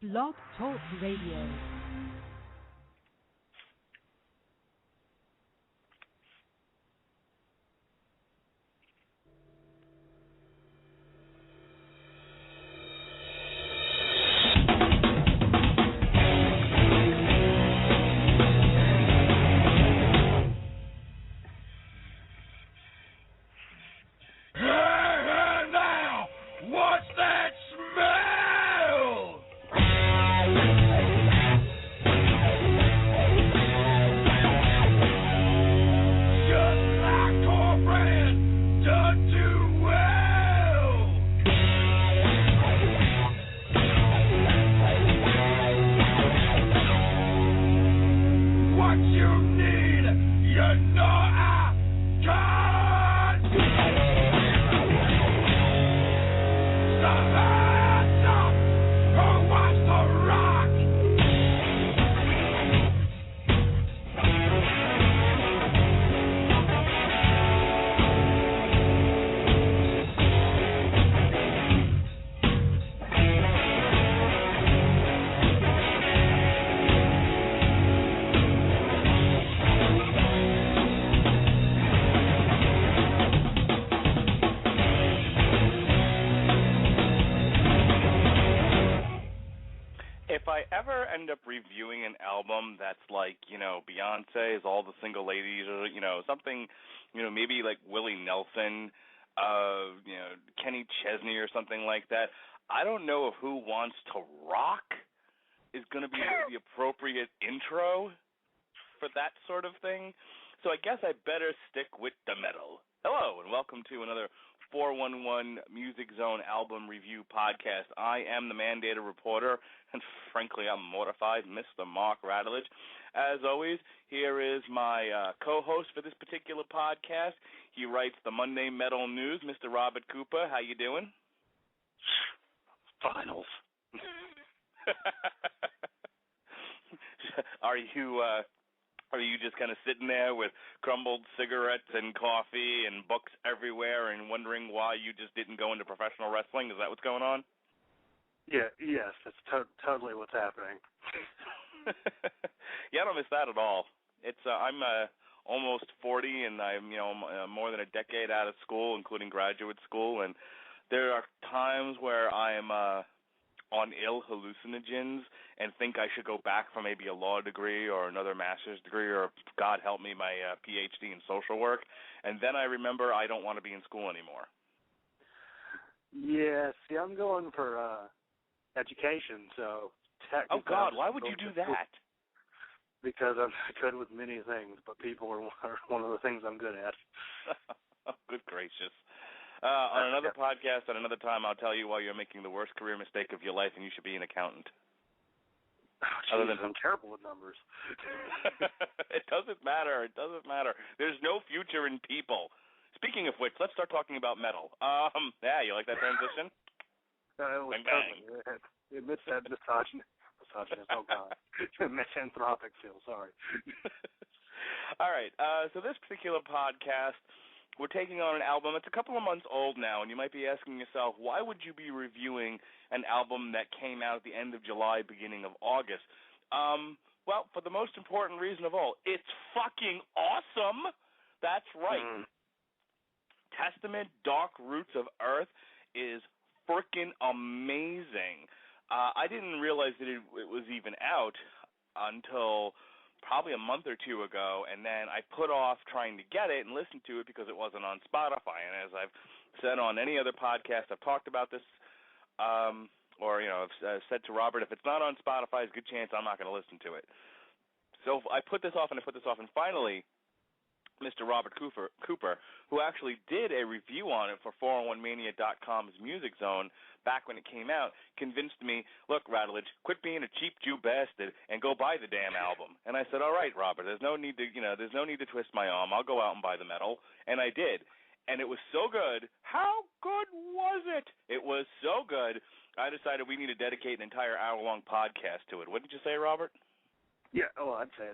Blog Talk Radio. End up reviewing an album that's like, Beyonce's All the Single Ladies, or, something, maybe like Willie Nelson, Kenny Chesney or something like that. I don't know if Who Wants to Rock is going to be the appropriate intro for that sort of thing. So I guess I better stick with the metal. Hello, and welcome to another 411 Music Zone album review podcast. I am the mandated reporter, and frankly, I'm mortified, Mr. Mark Radulich. As always, here is my co-host for this particular podcast. He writes the Monday Metal News, Mr. Robert Cooper. How you doing? Finals. Are you just kind of sitting there with crumbled cigarettes and coffee and books everywhere and wondering why you just didn't go into professional wrestling? Is that what's going on? Yes, that's totally what's happening. Yeah, I don't miss that at all. It's I'm almost 40, and I'm more than a decade out of school, including graduate school, and there are times where I'm on ill hallucinogens and think I should go back for maybe a law degree or another master's degree or, God help me, my PhD in social work. And then I remember I don't want to be in school anymore. Yeah, see, I'm going for education, so technically... Oh, God, why would you do that? Because I'm good with many things, but people are one of the things I'm good at. Oh, good gracious. On another podcast, at another time, I'll tell you why you're making the worst career mistake of your life and you should be an accountant. Oh, geez, I'm terrible with numbers. It doesn't matter. There's no future in people. Speaking of which, let's start talking about metal. Yeah, you like that transition? It was perfect. It admits that misogynist. Oh, God. Misanthropic feel, sorry. All right, so this particular podcast, we're taking on an album. It's a couple of months old now, and you might be asking yourself, why would you be reviewing an album that came out at the end of July, beginning of August? Well, for the most important reason of all, it's fucking awesome. That's right. Testament, Dark Roots of Earth is freaking amazing. I didn't realize that it was even out until probably a month or two ago, and then I put off trying to get it and listen to it because it wasn't on Spotify. And as I've said on any other podcast, I've talked about this, I've said to Robert, if it's not on Spotify, there's a good chance I'm not going to listen to it. So I put this off, and finally, Mr. Robert Cooper, who actually did a review on it for 401mania.com's Music Zone back when it came out, convinced me, look, Radulich, quit being a cheap Jew bastard and go buy the damn album. And I said, all right, Robert, there's no need to twist my arm. I'll go out and buy the metal. And I did. And it was so good. How good was it? It was so good, I decided we need to dedicate an entire hour-long podcast to it. Wouldn't you say, Robert? Yeah, I'd say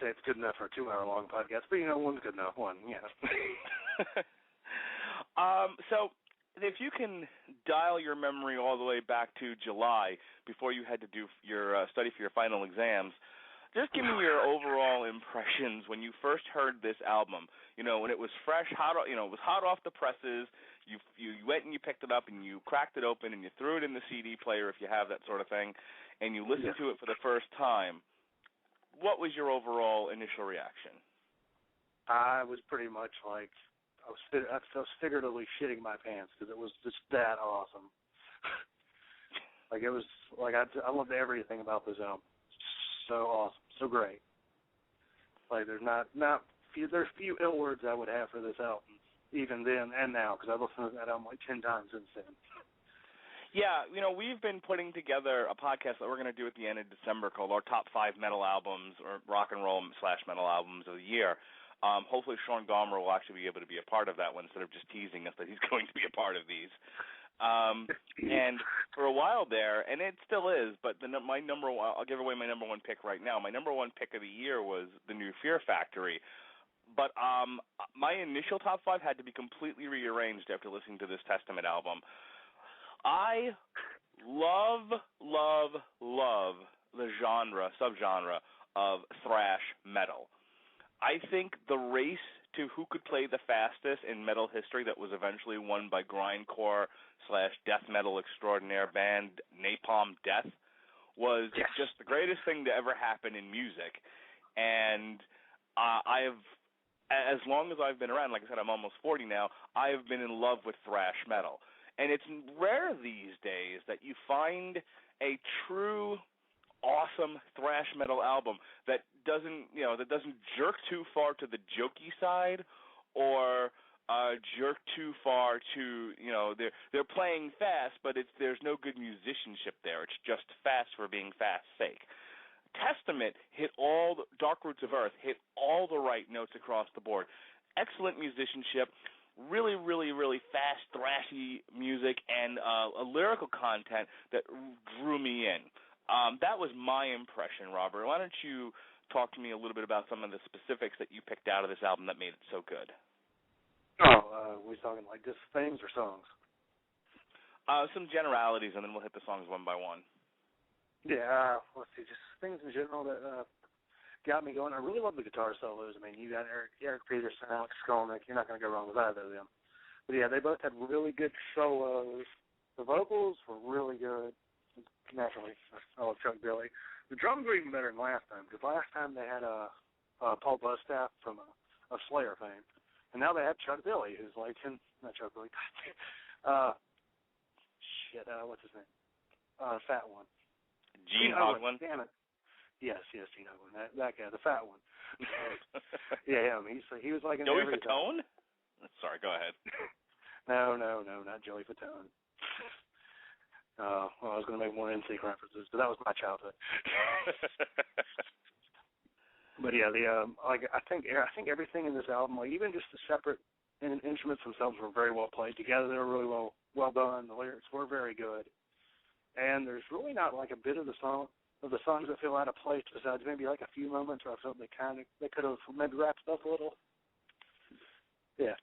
it's good enough for a 2-hour-long podcast, but, one's good enough, one, yeah. So if you can dial your memory all the way back to July before you had to do your study for your final exams, just give me your overall impressions when you first heard this album. You know, when it was fresh, hot. You know, it was hot off the presses. You went and you picked it up and you cracked it open and you threw it in the CD player if you have that sort of thing, and you listened to it for the first time. What was your overall initial reaction? I was pretty much like I was figuratively shitting my pants because it was just that awesome. Like it was like I loved everything about this album. So awesome, so great. Like there's there's few ill words I would have for this album, even then and now, because I've listened to that album like 10 times since then. Yeah, you know, we've been putting together a podcast that we're going to do at the end of December called our top 5 metal albums or rock and roll / metal albums of the year. Hopefully Sean Gomer will actually be able to be a part of that one instead of just teasing us that he's going to be a part of these. And for a while there, and it still is, but I'll give away my number one pick right now. My number one pick of the year was the new Fear Factory. But my initial top 5 had to be completely rearranged after listening to this Testament album. I love the subgenre of thrash metal. I think the race to who could play the fastest in metal history that was eventually won by grindcore / death metal extraordinaire band Napalm Death was just the greatest thing to ever happen in music. And as long as I've been around, like I said, I'm almost 40 now, I have been in love with thrash metal. And it's rare these days that you find a true awesome thrash metal album that doesn't jerk too far to the jokey side or jerk too far to, they're playing fast, but there's no good musicianship there. It's just fast for being fast's sake. Testament Dark Roots of Earth hit all the right notes across the board. Excellent musicianship, really, really, really fast, thrashy music, and a lyrical content that drew me in. That was my impression, Robert. Why don't you talk to me a little bit about some of the specifics that you picked out of this album that made it so good? We're talking like just themes or songs? Some generalities, and then we'll hit the songs one by one. Yeah, let's see, just things in general that got me going. I really love the guitar solos. I mean, you got Eric Peterson, Alex Skolnick. You're not going to go wrong with either of them. But, yeah, they both had really good solos. The vocals were really good. Naturally, I love Chuck Billy. The drums were even better than last time, because last time they had Paul Bustaff from a Slayer fame. And now they have Chuck Billy, who's like, not Chuck Billy, what's his name? Fat one. Gene Hoglan? Damn it. Yes, Gene Hoglan. That guy, the fat one. Yeah, him. He was like in Joey Fatone? Sorry, go ahead. No, not Joey Fatone. Well, I was going to make more NSYNC references, but that was my childhood. But yeah, I think everything in this album, like even just the separate instruments themselves, were very well played together. They were really well done. The lyrics were very good, and there's really not like a bit of the songs that feel out of place, besides maybe like a few moments where I felt they could have maybe wrapped up a little. Yeah.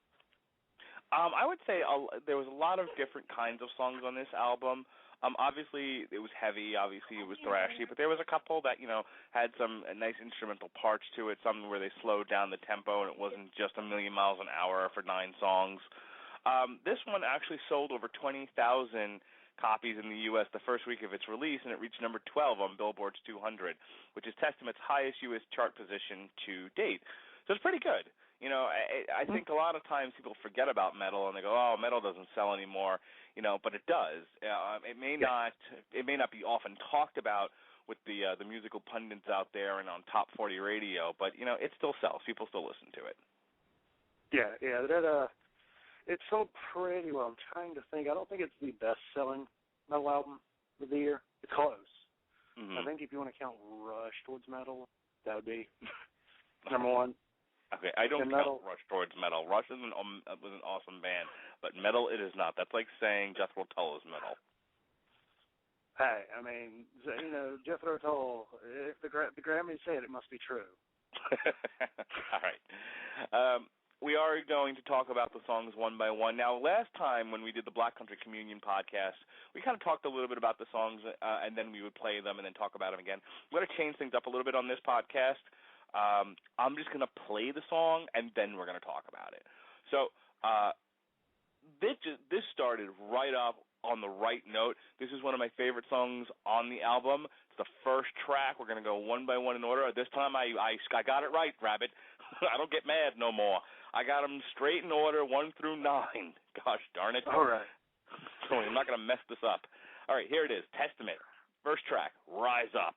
I would say there was a lot of different kinds of songs on this album. Obviously, it was heavy. Obviously, it was thrashy. But there was a couple that, had some nice instrumental parts to it, some where they slowed down the tempo and it wasn't just a million miles an hour for 9 songs. This one actually sold over 20,000 copies in the U.S. the first week of its release, and it reached number 12 on Billboard's 200, which is Testament's highest U.S. chart position to date. So it's pretty good. I think a lot of times people forget about metal and they go, "Oh, metal doesn't sell anymore," but it does. It may not be often talked about with the musical pundits out there and on top 40 radio, but it still sells. People still listen to it. Yeah, that it sold pretty well. I'm trying to think. I don't think it's the best-selling metal album of the year. It's close. Mm-hmm. I think if you want to count Rush towards metal, that would be number one. Okay, I don't count Rush towards metal. Rush was an awesome band, but metal it is not. That's like saying Jethro Tull is metal. Hey, I mean, Jethro Tull, if the Grammys say it, it must be true. All right. we are going to talk about the songs one by one. Now, last time when we did the Black Country Communion podcast, we kind of talked a little bit about the songs, and then we would play them and then talk about them again. We're going to change things up a little bit on this podcast. I'm just going to play the song, and then we're going to talk about it. So this started right off on the right note. This is one of my favorite songs on the album. It's the first track. We're going to go one by one in order. This time I got it right, Rabbit. I don't get mad no more. I got them straight in order, 1 through 9. Gosh darn it. All right. So I'm not going to mess this up. All right, here it is, Testament. First track, Rise Up.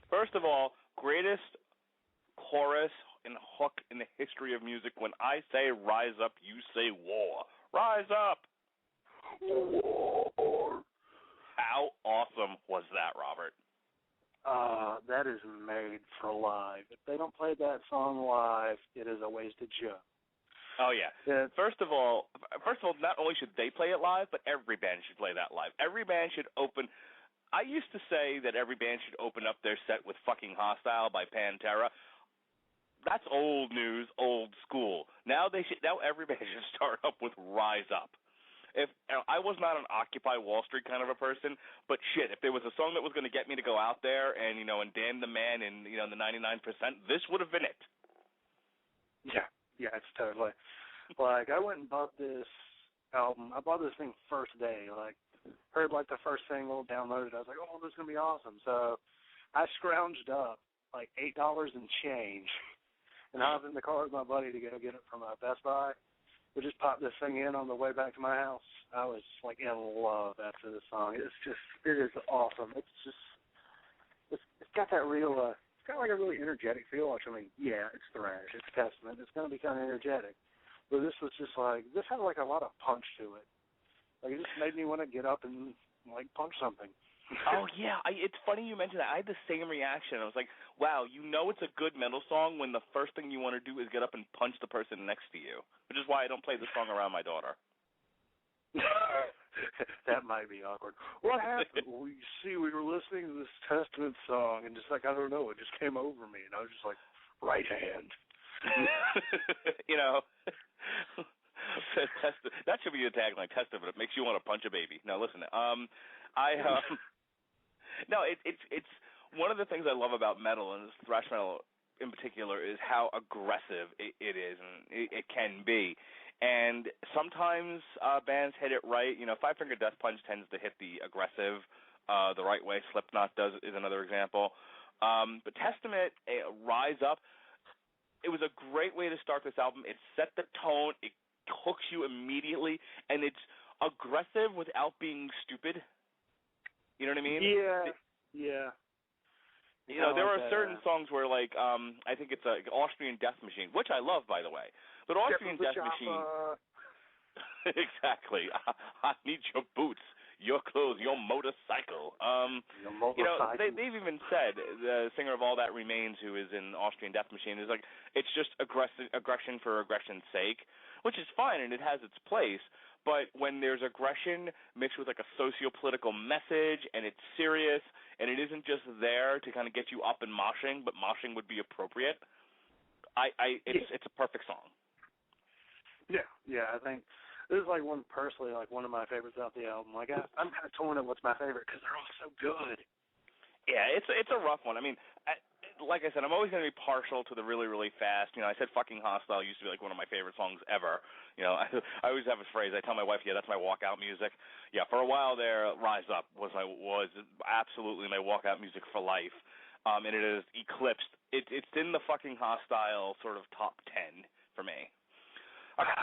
First of all, greatest chorus and hook in the history of music. When I say rise up, you say war. Rise up! War. How awesome was that, Robert? That is made for live. If they don't play that song live, it is a wasted show. Oh, yeah. First of all, not only should they play it live, but every band should play that live. Every band should open... I used to say that every band should open up their set with Fucking Hostile by Pantera. That's old news, old school. Now every band should start up with Rise Up. If I was not an Occupy Wall Street kind of a person, but shit, if there was a song that was going to get me to go out there and and damn the man and the 99%, this would have been it. Yeah, it's totally. Like, I went and bought this album. I bought this thing first day. Like, heard like the first single, downloaded it. I was like, oh, this is gonna be awesome. So I scrounged up like $8 and change, and I was in the car with my buddy to go get it from Best Buy. We just popped this thing in on the way back to my house. I was like in love after the song. It is awesome. It's got that real it's got like a really energetic feel. Which, I mean, yeah, it's thrash, it's Testament, it's gonna be kind of energetic. But this was just like, this had like a lot of punch to it. Like, it just made me want to get up and like punch something. Oh, yeah. It's funny you mentioned that. I had the same reaction. I was like, wow, it's a good metal song when the first thing you want to do is get up and punch the person next to you, which is why I don't play this song around my daughter. That might be awkward. What happened? Well, you see, we were listening to this Testament song, and just like, I don't know, it just came over me, and I was just like, right hand. That should be a tagline. Testament. It makes you want to punch a baby. Now listen. It's one of the things I love about metal, and thrash metal in particular, is how aggressive it is and it can be. And sometimes bands hit it right. Five Finger Death Punch tends to hit the aggressive the right way. Slipknot is another example. But Testament, Rise Up, it was a great way to start this album. It set the tone. It hooks you immediately, and it's aggressive without being stupid. You know what I mean? Yeah. You know, there are certain songs where, like, I think it's Austrian Death Machine, which I love, by the way. But Austrian Death Machine, exactly. I need your boots, your clothes, your motorcycle. Your motorcycle. You know, they've even said, the singer of All That Remains, who is in Austrian Death Machine, is like, it's just aggression for aggression's sake, which is fine and it has its place. But when there's aggression mixed with like a socio-political message and it's serious and it isn't just there to kind of get you up and moshing, but moshing would be appropriate, it's a perfect song. Yeah, I think this is like one of my favorites off the album. Like I'm kind of torn on what's my favorite because they're all so good. Yeah, it's a rough one. I mean, like I said, I'm always going to be partial to the really, really fast. You know, I said "Fucking Hostile" used to be like one of my favorite songs ever. You know, I always have a phrase. I tell my wife, "Yeah, that's my walkout music." Yeah, for a while there, "Rise Up" was absolutely my walkout music for life, and it has eclipsed. It's in the "Fucking Hostile" sort of top 10 for me. Okay.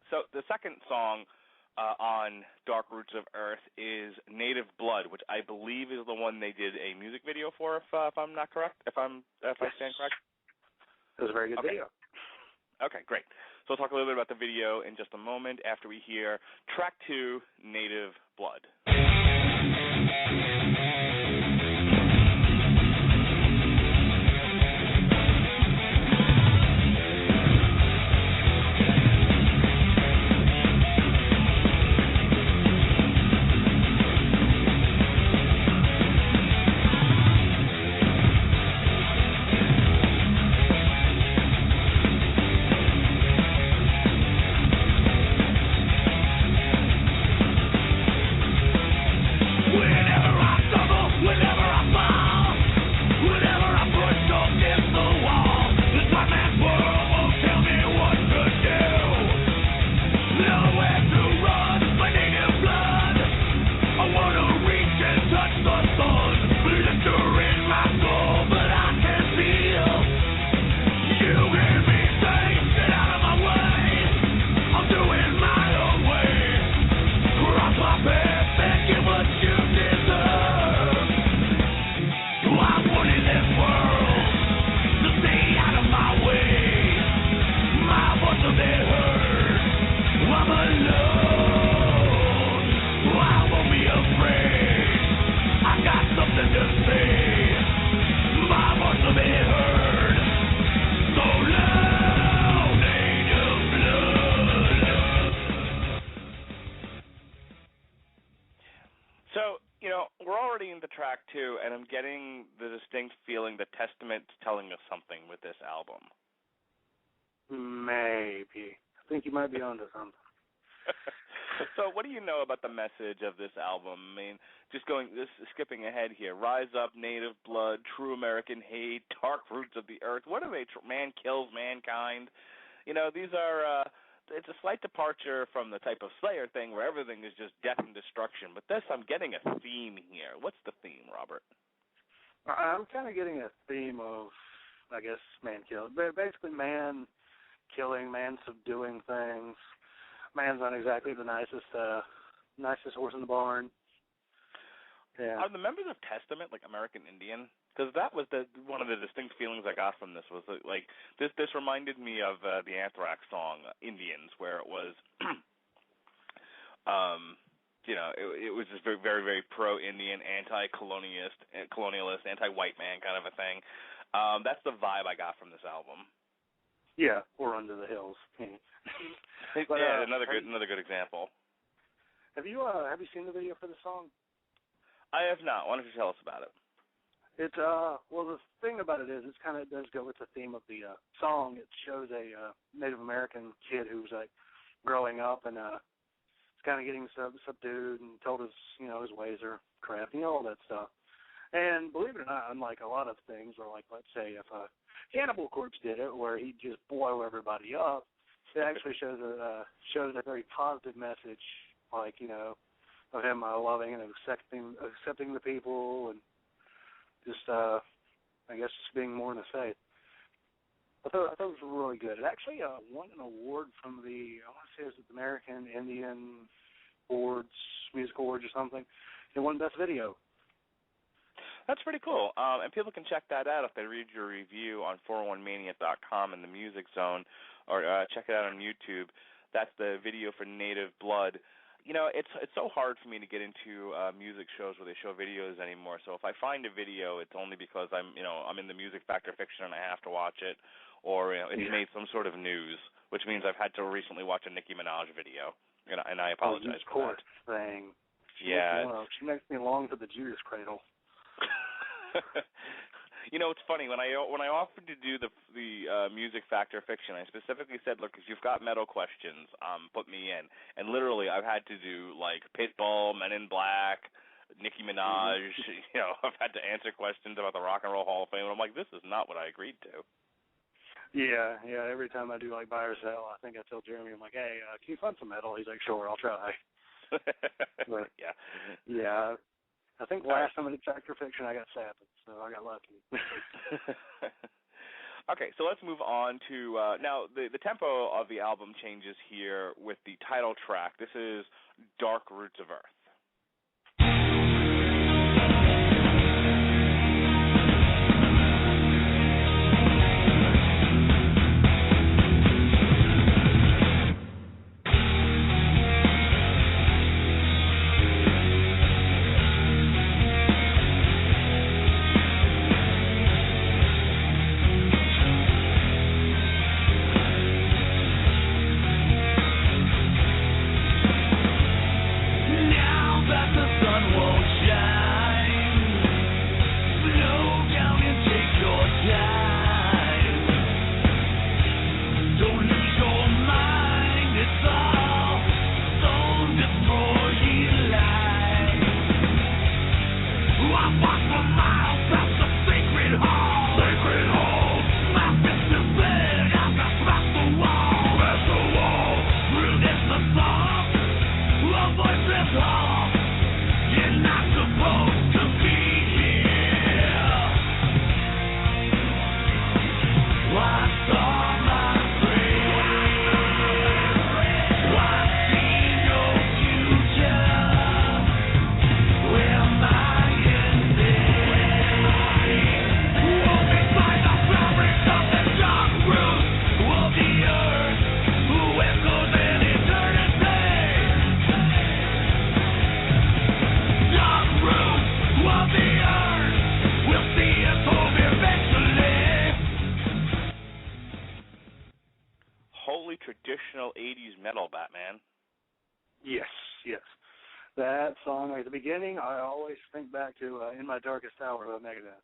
So the second song on Dark Roots of Earth is Native Blood, which I believe is the one they did a music video for, if I'm not correct, if I stand correct. It was a very good video. Okay, great. So we'll talk a little bit about the video in just a moment after we hear track 2, Native Blood. Track 2, and I'm getting the distinct feeling that Testament's telling us something with this album. Maybe. I think you might be onto something. So what do you know about the message of this album? I mean, skipping ahead here. Rise Up, Native Blood, True American Hate, Dark Roots of the Earth. What are they? Man Kills Mankind. You know, these are... it's a slight departure from the type of Slayer thing where everything is just death and destruction. But this, I'm getting a theme here. What's the theme, Robert? I'm kind of getting a theme of, I guess, man killing. Basically, man killing, man subduing things. Man's not exactly the nicest horse in the barn. Yeah. Are the members of Testament like American Indian? Because that was one of the distinct feelings I got from this was that, like this reminded me of the Anthrax song Indians, where it was, you know, it was just very, very, very pro-Indian, anti-colonialist, anti-white man kind of a thing. That's the vibe I got from this album. Yeah, or Under the Hills. But, yeah, another good example. Have you seen the video for the song? I have not. Why don't you tell us about it? It's well, the thing about it is, it kind of does go with the theme of the song. It shows a Native American kid who's like growing up and is kind of getting subdued and told his ways are crap, all that stuff. And believe it or not, unlike a lot of things, or like let's say if Cannibal Corpse did it, where he'd just blow everybody up, it actually shows a very positive message, like of him loving and accepting the people and just I guess just being more in the faith. I thought it was really good. It actually won an award from the, I want to say it was the American Indian Awards, Music Awards or something. It won Best Video. That's pretty cool. And people can check that out if they read your review on 401mania.com in the Music Zone, or check it out on YouTube. That's the video for Native Blood. You know, it's so hard for me to get into music shows where they show videos anymore. So if I find a video, it's only because I'm in the Music Factor Fiction and I have to watch it, or it's made some sort of news, which means I've had to recently watch a Nicki Minaj video, and I apologize for that. Thing. She makes me long for the Judas Cradle. You know, it's funny, when I offered to do the Music Factor Fiction, I specifically said, look, if you've got metal questions, put me in. And literally, I've had to do like Pitbull, Men in Black, Nicki Minaj. You know, I've had to answer questions about the Rock and Roll Hall of Fame, and I'm like, this is not what I agreed to. Yeah. Every time I do like buy or sell, I think I tell Jeremy, I'm like, hey, can you find some metal? He's like, sure, I'll try. But, yeah. I think last time I did Factor Fiction, I got Sabbath, so I got lucky. Okay, so let's move on to now the tempo of the album changes here with the title track. This is Dark Roots of Earth. Traditional 80s metal, Batman. Yes. That song at the beginning, I always think back to In My Darkest Hour of Megadeth.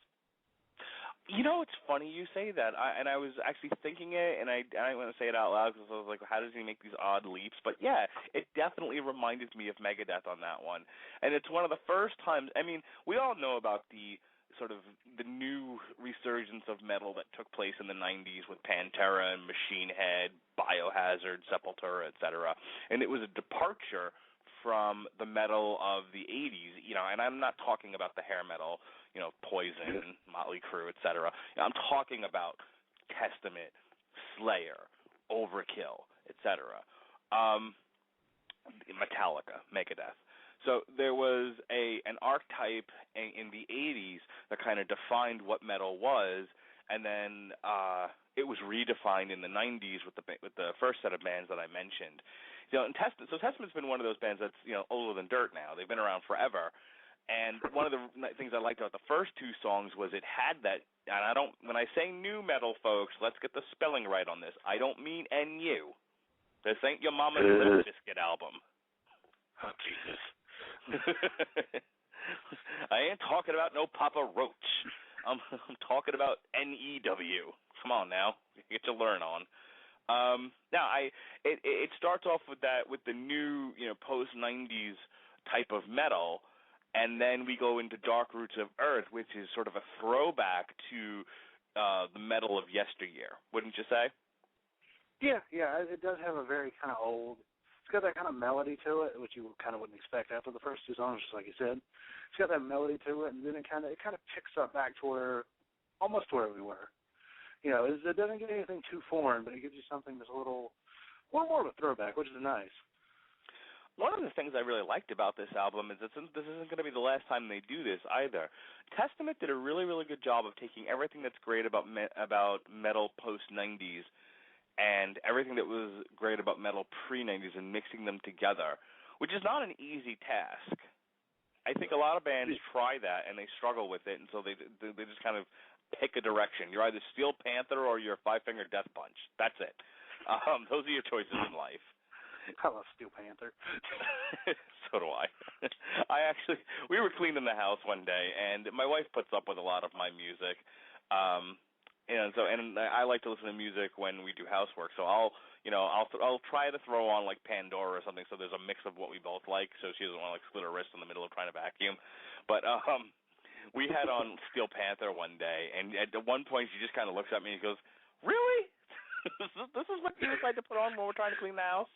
You know, it's funny you say that, I was actually thinking it, and I didn't want to say it out loud because I was like, how does he make these odd leaps? But yeah, it definitely reminded me of Megadeth on that one. And it's one of the first times, I mean, we all know about the sort of the new resurgence of metal that took place in the 90s with Pantera and Machine Head, Biohazard, Sepultura, etc. And it was a departure from the metal of the 80s, you know, and I'm not talking about the hair metal, you know, Poison, Motley Crue, etc. I'm talking about Testament, Slayer, Overkill, etc. Metallica, Megadeth. So there was an archetype in the 80s that kind of defined what metal was, and then it was redefined in the 90s with the first set of bands that I mentioned. You know, and Testament's been one of those bands that's, you know, older than dirt now. They've been around forever. And one of the things I liked about the first two songs was it had that, and when I say new metal, folks, let's get the spelling right on this. I don't mean NU. This ain't your mama's Limp Bizkit album. Oh, Jesus. I ain't talking about no Papa Roach. I'm talking about NEW. Come on now, get your learn on. Now it starts off with the new, you know, post 90s type of metal, and then we go into Dark Roots of Earth, which is sort of a throwback to the metal of yesteryear, wouldn't you say? Yeah, it does have a very kind of old got that kind of melody to it, which you kind of wouldn't expect after the first two songs, just like you said. It's got that melody to it, and then it kind of picks up back to almost to where we were. You know, it doesn't get anything too foreign, but it gives you something that's a little more of a throwback, which is nice. One of the things I really liked about this album is that this isn't going to be the last time they do this either. Testament did a really, really good job of taking everything that's great about metal post-'90s and everything that was great about metal pre-'90s and mixing them together, which is not an easy task. I think a lot of bands try that and they struggle with it, and so they just kind of pick a direction. You're either Steel Panther or you're Five Finger Death Punch. That's it. Those are your choices in life. I love Steel Panther. So do I. We were cleaning the house one day, and my wife puts up with a lot of my music. And I like to listen to music when we do housework. So I'll try to throw on like Pandora or something, so there's a mix of what we both like, so she doesn't want to like split her wrist in the middle of trying to vacuum. But we had on Steel Panther one day, and at one point she just kind of looks at me and goes, "Really? This is what you decide to put on when we're trying to clean the house?"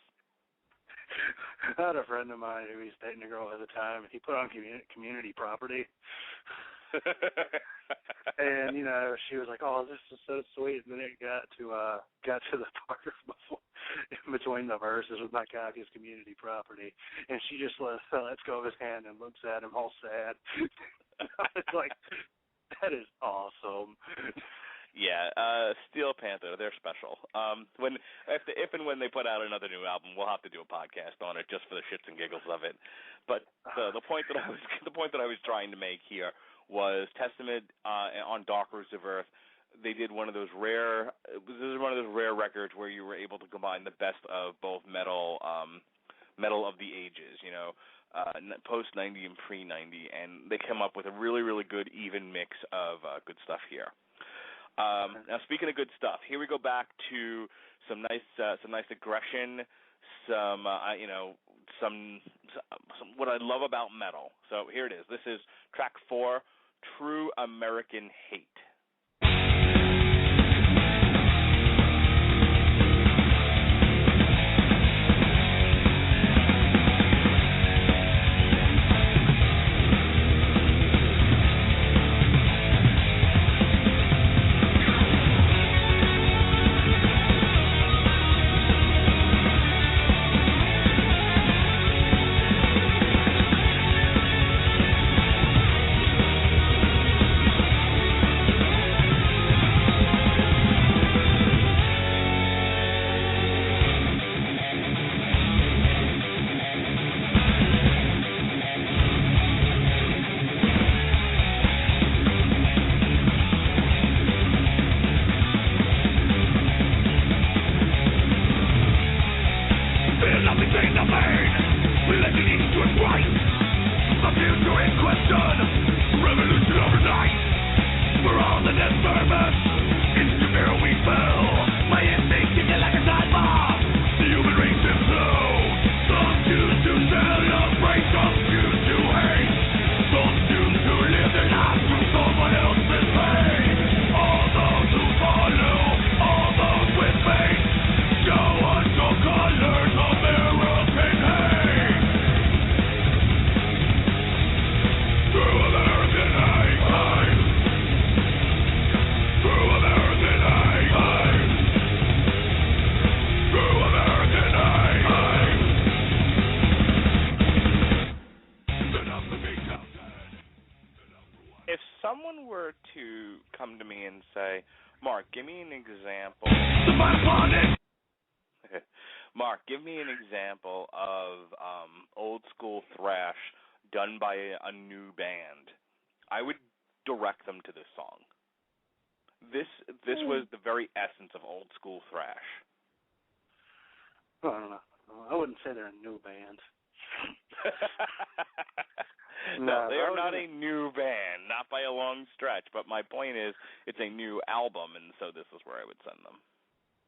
I had a friend of mine who was dating a girl at the time, and he put on Community Property. And, you know, she was like, "Oh, this is so sweet." And then it got to the part before, in between the verses with "My God is Community Property," and she just lets go of his hand and looks at him all sad. It's like, that is awesome. Yeah, Steel Panther, they're special. If and when they put out another new album, we'll have to do a podcast on it just for the shits and giggles of it. But the point that I was trying to make here was Testament on Dark Roots of Earth. They did one of those rare. This is one of those rare records where you were able to combine the best of both metal of the ages. You know, post '90 and pre '90, and they come up with a really, really good even mix of good stuff here. Now, speaking of good stuff, here we go back to some nice aggression, some what I love about metal. So here it is. This is track 4, True American Hate. Mark, give me an example of old school thrash done by a new band. I would direct them to this song. This was the very essence of old school thrash. Well, I don't know. I wouldn't say they're a new band. No, they are not a new band, not by a long stretch. But my point is, it's a new album, and so this is where I would send them.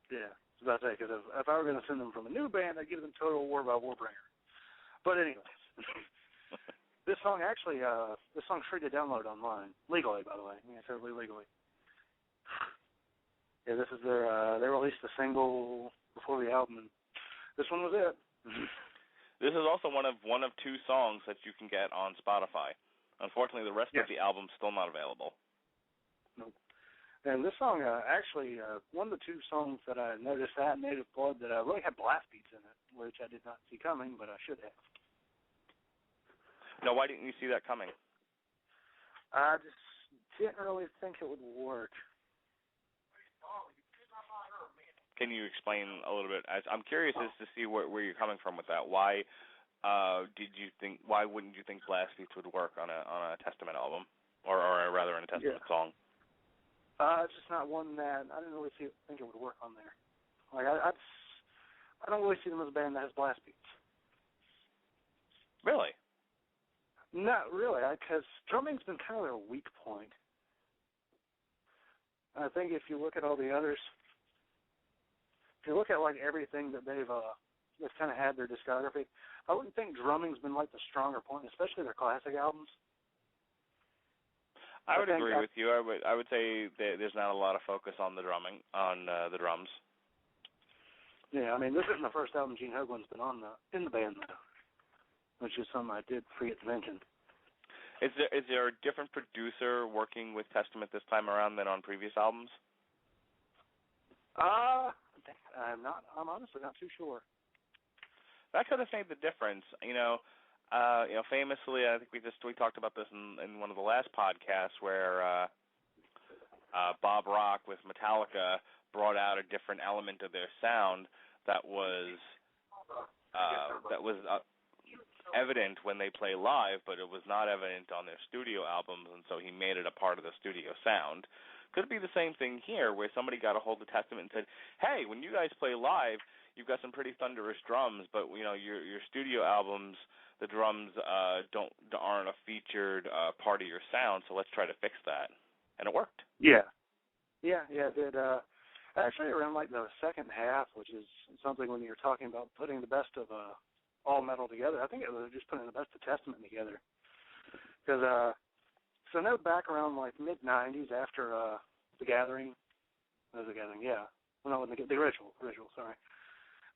Yeah, I was about to say, because if I were going to send them from a new band, I'd give them Total War by Warbringer. But anyways, this song's free to download online, legally, by the way. Yeah, totally legally. Yeah, this is they released a single before the album, and this one was it. This is also one of two songs that you can get on Spotify. Unfortunately, the rest of the album's still not available. Nope. And this song, actually, one of the two songs that I noticed at Native Blood that really had blast beats in it, which I did not see coming, but I should have. Now, why didn't you see that coming? I just didn't really think it would work. Can you explain a little bit? I'm curious as to see where you're coming from with that. Why wouldn't you think blast beats would work on a Testament album, or rather on a Testament song? It's just not one that I didn't really think it would work on there. Like I don't really see them as a band that has blast beats. Really? Not really, because drumming's been kind of their weak point. I think if you look at all the others, if you look at like everything that they've kind of had their discography, I wouldn't think drumming's been like the stronger point, especially their classic albums. I would agree with you. I would say that there's not a lot of focus on the drumming, on the drums. Yeah, I mean, this isn't the first album Gene Hoglan's been on in the band, though, which is something I did forget to mention. Is there a different producer working with Testament this time around than on previous albums? I'm honestly not too sure. That could have made the difference. Famously, I think we talked about this in one of the last podcasts where Bob Rock with Metallica brought out a different element of their sound that was evident when they play live, but it was not evident on their studio albums, and so he made it a part of the studio sound. Could be the same thing here, where somebody got a hold of Testament and said, "Hey, when you guys play live, you've got some pretty thunderous drums, but your studio albums, the drums aren't a featured part of your sound, so let's try to fix that." And it worked. Yeah, it did. Actually, around like the second half, which is something when you're talking about putting the best of all metal together, I think it was just putting the best of Testament together. Because so no, back around like mid '90s after the Gathering, yeah. Well, no, the Ritual. Sorry.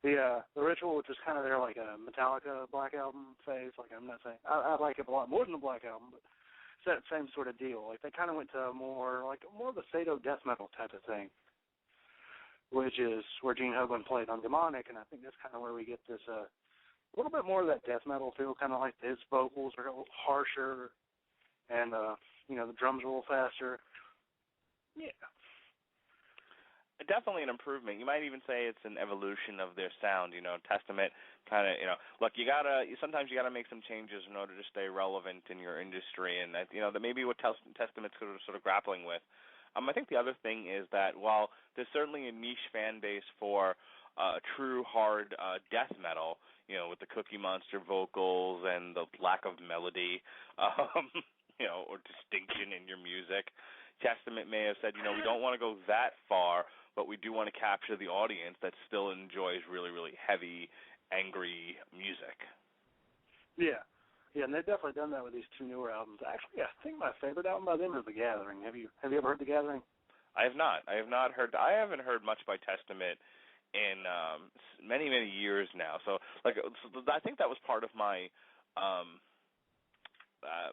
The Ritual, which is kind of their like a Metallica Black Album phase. Like I'm not saying I like it a lot more than the Black Album, but it's that same sort of deal. Like they kind of went to more of a Sado death metal type of thing, which is where Gene Hoglan played on Demonic, and I think that's kind of where we get this a little bit more of that death metal feel. Kind of like his vocals are a little harsher, and the drums are a little faster. Yeah. Definitely an improvement. You might even say it's an evolution of their sound. Testament kind of, look, sometimes you gotta make some changes in order to stay relevant in your industry, and that maybe what Testament's sort of grappling with. I think the other thing is that while there's certainly a niche fan base for true hard death metal, with the Cookie Monster vocals and the lack of melody, or distinction in your music, Testament may have said, we don't want to go that far, but we do want to capture the audience that still enjoys really, really heavy, angry music. Yeah, and they've definitely done that with these two newer albums. Actually, I think my favorite album by them is The Gathering. Have you ever heard The Gathering? I have not. I haven't heard much by Testament in many, many years now. So I think that was part of my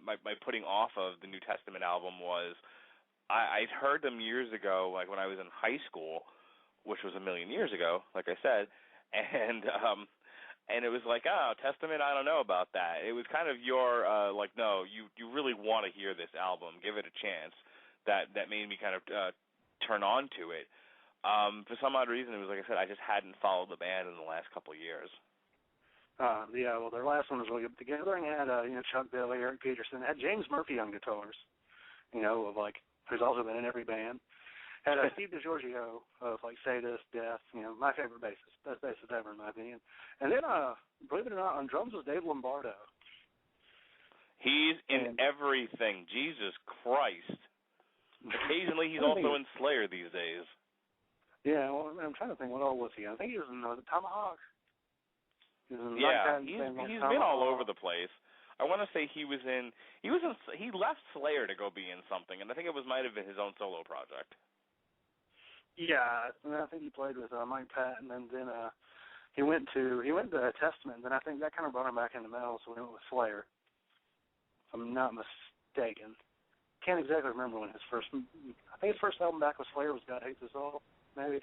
my putting off of the New Testament album was I'd heard them years ago, like when I was in high school, which was a million years ago, like I said, and it was like, Testament, I don't know about that. It was kind of your no, you really want to hear this album, give it a chance. That made me kind of turn on to it. For some odd reason, it was like I said, I just hadn't followed the band in the last couple of years. Well, their last one was really good. The Gathering had Chuck Billy, Eric Peterson, had James Murphy on guitars, who's also been in every band. Had Steve DiGiorgio of Sadist, Death, my favorite bassist, best bassist ever in my opinion. And then, believe it or not, on drums was Dave Lombardo. He's in everything. Jesus Christ. Occasionally he's also in Slayer these days. Yeah, well, I'm trying to think, what all was he? I think he was in the Tomahawk. He's been all over the place. I want to say he left Slayer to go be in something, and I think it might have been his own solo project. Yeah, and I think he played with Mike Patton, and then he went to Testament, and then I think that kind of brought him back into metal, so we went with Slayer. If I'm not mistaken. Can't exactly remember when his first album back with Slayer was God Hates Us All, maybe.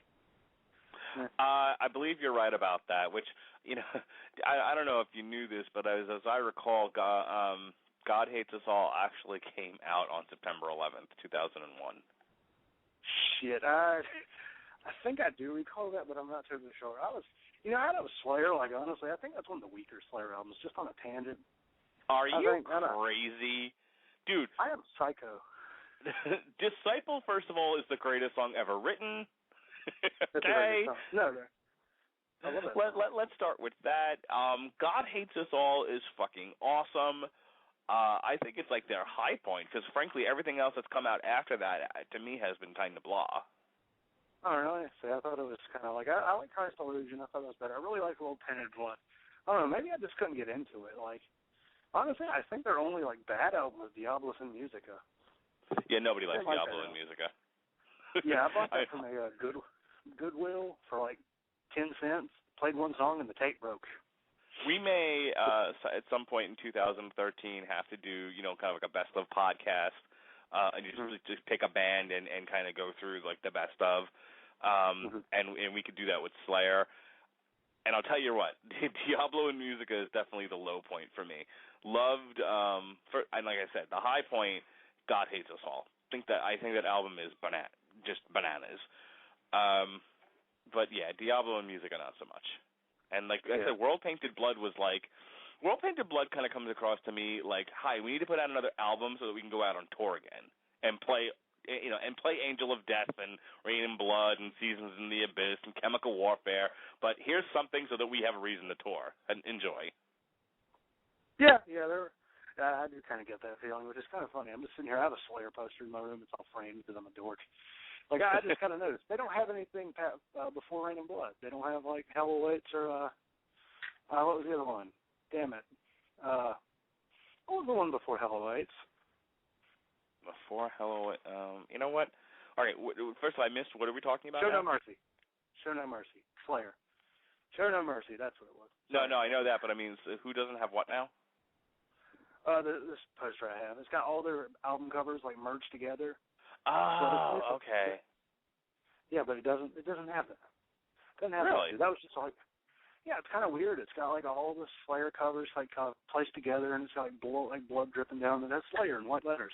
Yeah. I believe you're right about that, which, I don't know if you knew this, but as I recall, God Hates Us All actually came out on September 11th, 2001. Shit, I think I do recall that, but I'm not totally sure. I was Slayer, like, honestly, I think that's one of the weaker Slayer albums, just on a tangent. Are you crazy? Dude. I am psycho. Disciple, first of all, is the greatest song ever written. Okay. No. I love that. Let's start with that. God Hates Us All is fucking awesome. I think it's like their high point, because frankly, everything else that's come out after that, to me, has been kind of blah. Oh, really? See, I thought it was kind of like, I like Christ Illusion. I thought it was better. I really like Little Painted Blood. I don't know, maybe I just couldn't get into it. Like, honestly, I think their only, like, bad album is Diablo in Musica. Yeah, nobody likes Diablo in Musica. Yeah, I bought that from a Goodwill for like 10 cents. Played one song and the tape broke. We may, at some point in 2013, have to do, kind of like a best of podcast, and just pick a band and kind of go through like the best of, and we could do that with Slayer. And I'll tell you what, Diablo in Musica is definitely the low point for me. Loved, and like I said, the high point, God Hates Us All. I think that album is just bananas. But yeah, Diablo and Musica not so much. And like I said, World Painted Blood kind of comes across to me like, hi, we need to put out another album so that we can go out on tour again and play Angel of Death and Rain and Blood and Seasons in the Abyss and Chemical Warfare. But here's something so that we have a reason to tour and enjoy. Yeah, I do kind of get that feeling, which is kind of funny. I'm just sitting here. I have a Slayer poster in my room. It's all framed because I'm a dork. Like, I just kind of noticed. They don't have anything before Rain and Blood. They don't have, like, Hell Awaits or, what was the other one? Damn it. What was the one before Hell Awaits? Before Hell Awaits, you know what? All right, first of all, I missed, what are we talking about Show now? No Mercy. Show No Mercy. Slayer. Show No Mercy, that's what it was. Sorry. No, I know that, but I mean, who doesn't have what now? This poster I have. It's got all their album covers, like, merged together. Oh, okay. Yeah, but it doesn't have that. It doesn't have really? That was just like, yeah, it's kind of weird. It's got like all the Slayer covers like placed together, and it's got like blood dripping down, and that's Slayer in white letters.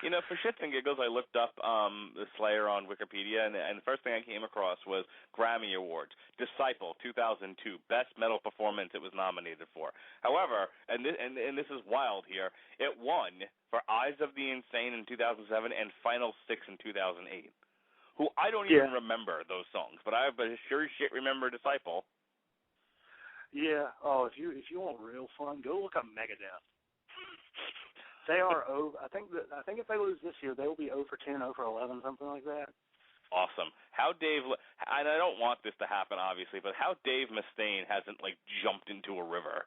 For shits and giggles, I looked up the Slayer on Wikipedia, and the first thing I came across was Grammy Awards. Disciple, 2002, Best Metal Performance it was nominated for. However, and this is wild here, it won for Eyes of the Insane in 2007 and Final Six in 2008. Who I don't even remember those songs, but I sure as shit remember Disciple. Yeah. Oh, if you want real fun, go look up Megadeth. They are I think if they lose this year, they will be 0 for 10, 0 for 11, something like that. Awesome. And I don't want this to happen, obviously, but how Dave Mustaine hasn't like jumped into a river,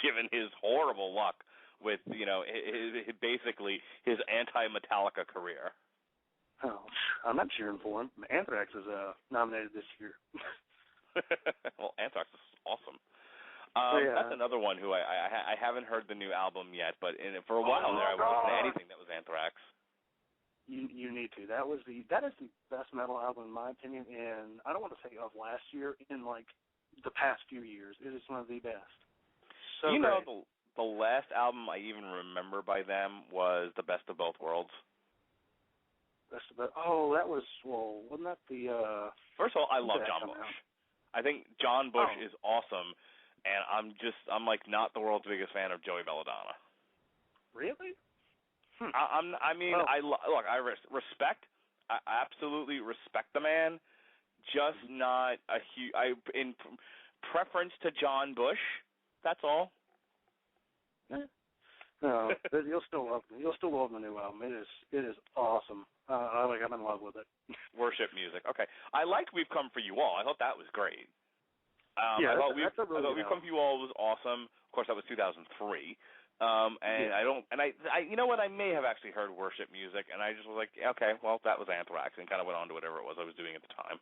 given his horrible luck with basically his anti-Metallica career. Oh, I'm not cheering for him. Anthrax is nominated this year. Well, Anthrax is awesome. Yeah. That's another one who I haven't heard the new album yet, but for a while there I wasn't listening to anything that was Anthrax. You need to. That is the best metal album in my opinion, and I don't want to say of last year, in like the past few years. It is one of the best. So great. The last album I even remember by them was The Best of Both Worlds. That wasn't that the First of all, I love John Bush. I think John Bush is awesome, and I'm like not the world's biggest fan of Joey Belladonna. Really? I respect. I absolutely respect the man. Just not a huge. In preference to John Bush. That's all. No, you'll still love the new album. It is awesome. I'm in love with it. Worship music. Okay, I liked We've Come for You All. I thought that was great. I thought We've Come for You All was awesome. Of course, that was 2003. I you know what? I may have actually heard worship music, and I just was like, okay, well, that was Anthrax, and kind of went on to whatever it was I was doing at the time.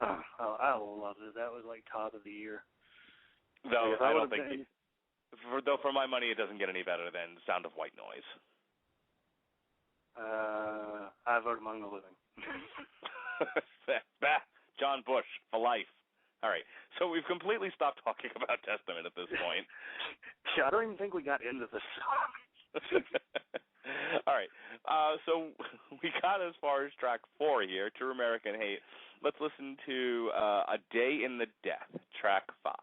Oh, I loved it. That was like top of the year. Though I don't think, for my money, it doesn't get any better than Sound of White Noise. I vote Among the Living. John Bush for life. All right, so we've completely stopped talking about Testament at this point. Yeah, I don't even think we got into this song. All right, so we got as far as track 4 here, True American Hate. Let's listen to A Day in the Death, track 5.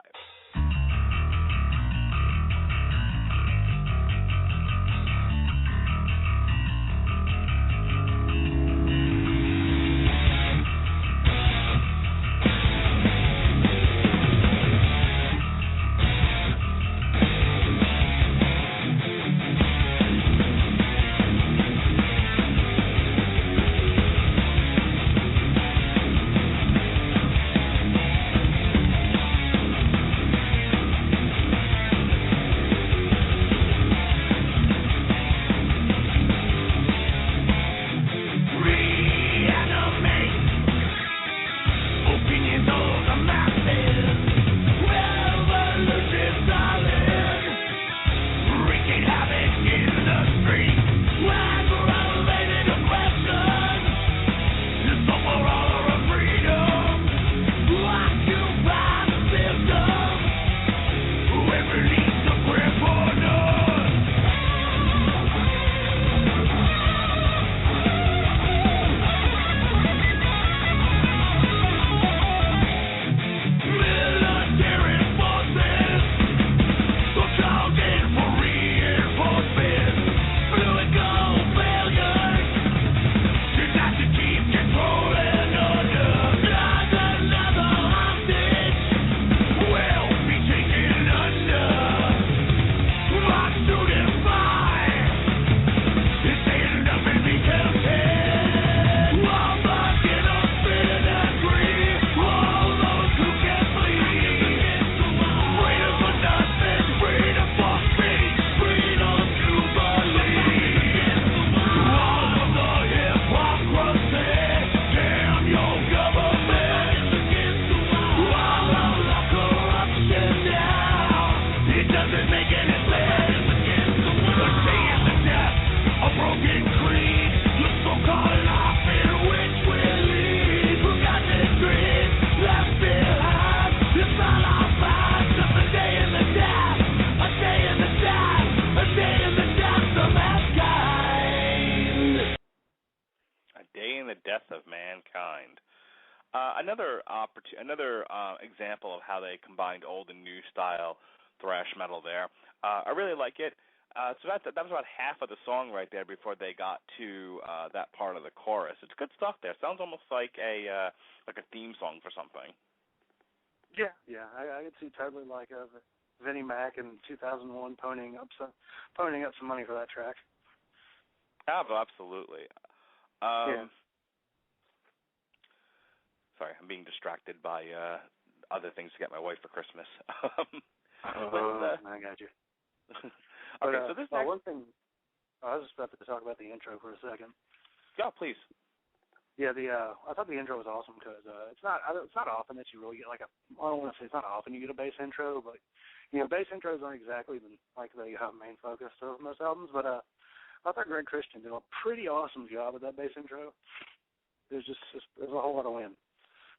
Another example of how they combined old and new style thrash metal there. I really like it. So that was about half of the song right there before they got to that part of the chorus. It's good stuff there. Sounds almost like a theme song for something. Yeah, I could see totally like Vinnie Mac in 2001 ponying up some money for that track. Absolutely. Yeah. Sorry, I'm being distracted by other things to get my wife for Christmas. I got you. Okay, so this next... one thing, I was just about to talk about the intro for a second. Yeah, please. Yeah, I thought the intro was awesome because it's not often that you really get I don't want to say it's not often you get a bass intro, but bass intros aren't exactly the main focus of most albums. But I thought Greg Christian did a pretty awesome job with that bass intro. There's a whole lot of wind.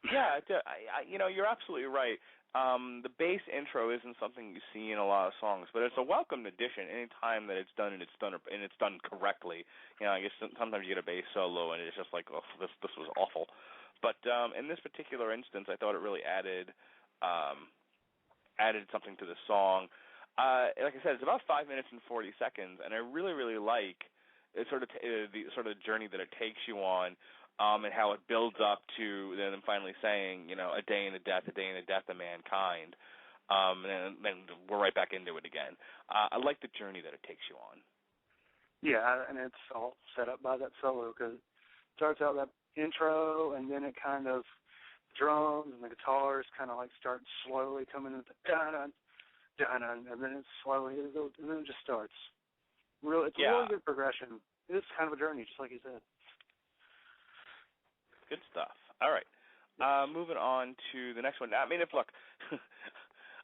Yeah, you're absolutely right. The bass intro isn't something you see in a lot of songs, but it's a welcome addition any time that it's done and it's done correctly. I guess sometimes you get a bass solo and it's just like, oh, this was awful. But in this particular instance, I thought it really added something to the song. Like I said, it's about 5 minutes and 40 seconds, and I really, really like the sort of journey that it takes you on. And how it builds up to them finally saying, a day in the death of mankind. And then we're right back into it again. I like the journey that it takes you on. Yeah, and it's all set up by that solo because it starts out that intro, and then it kind of drums and the guitars kind of start slowly coming into dun dun, and then it's slowly, and then it just starts. It's a really good progression. It's kind of a journey, just like you said. Good stuff. All right. Moving on to the next one. I mean, look,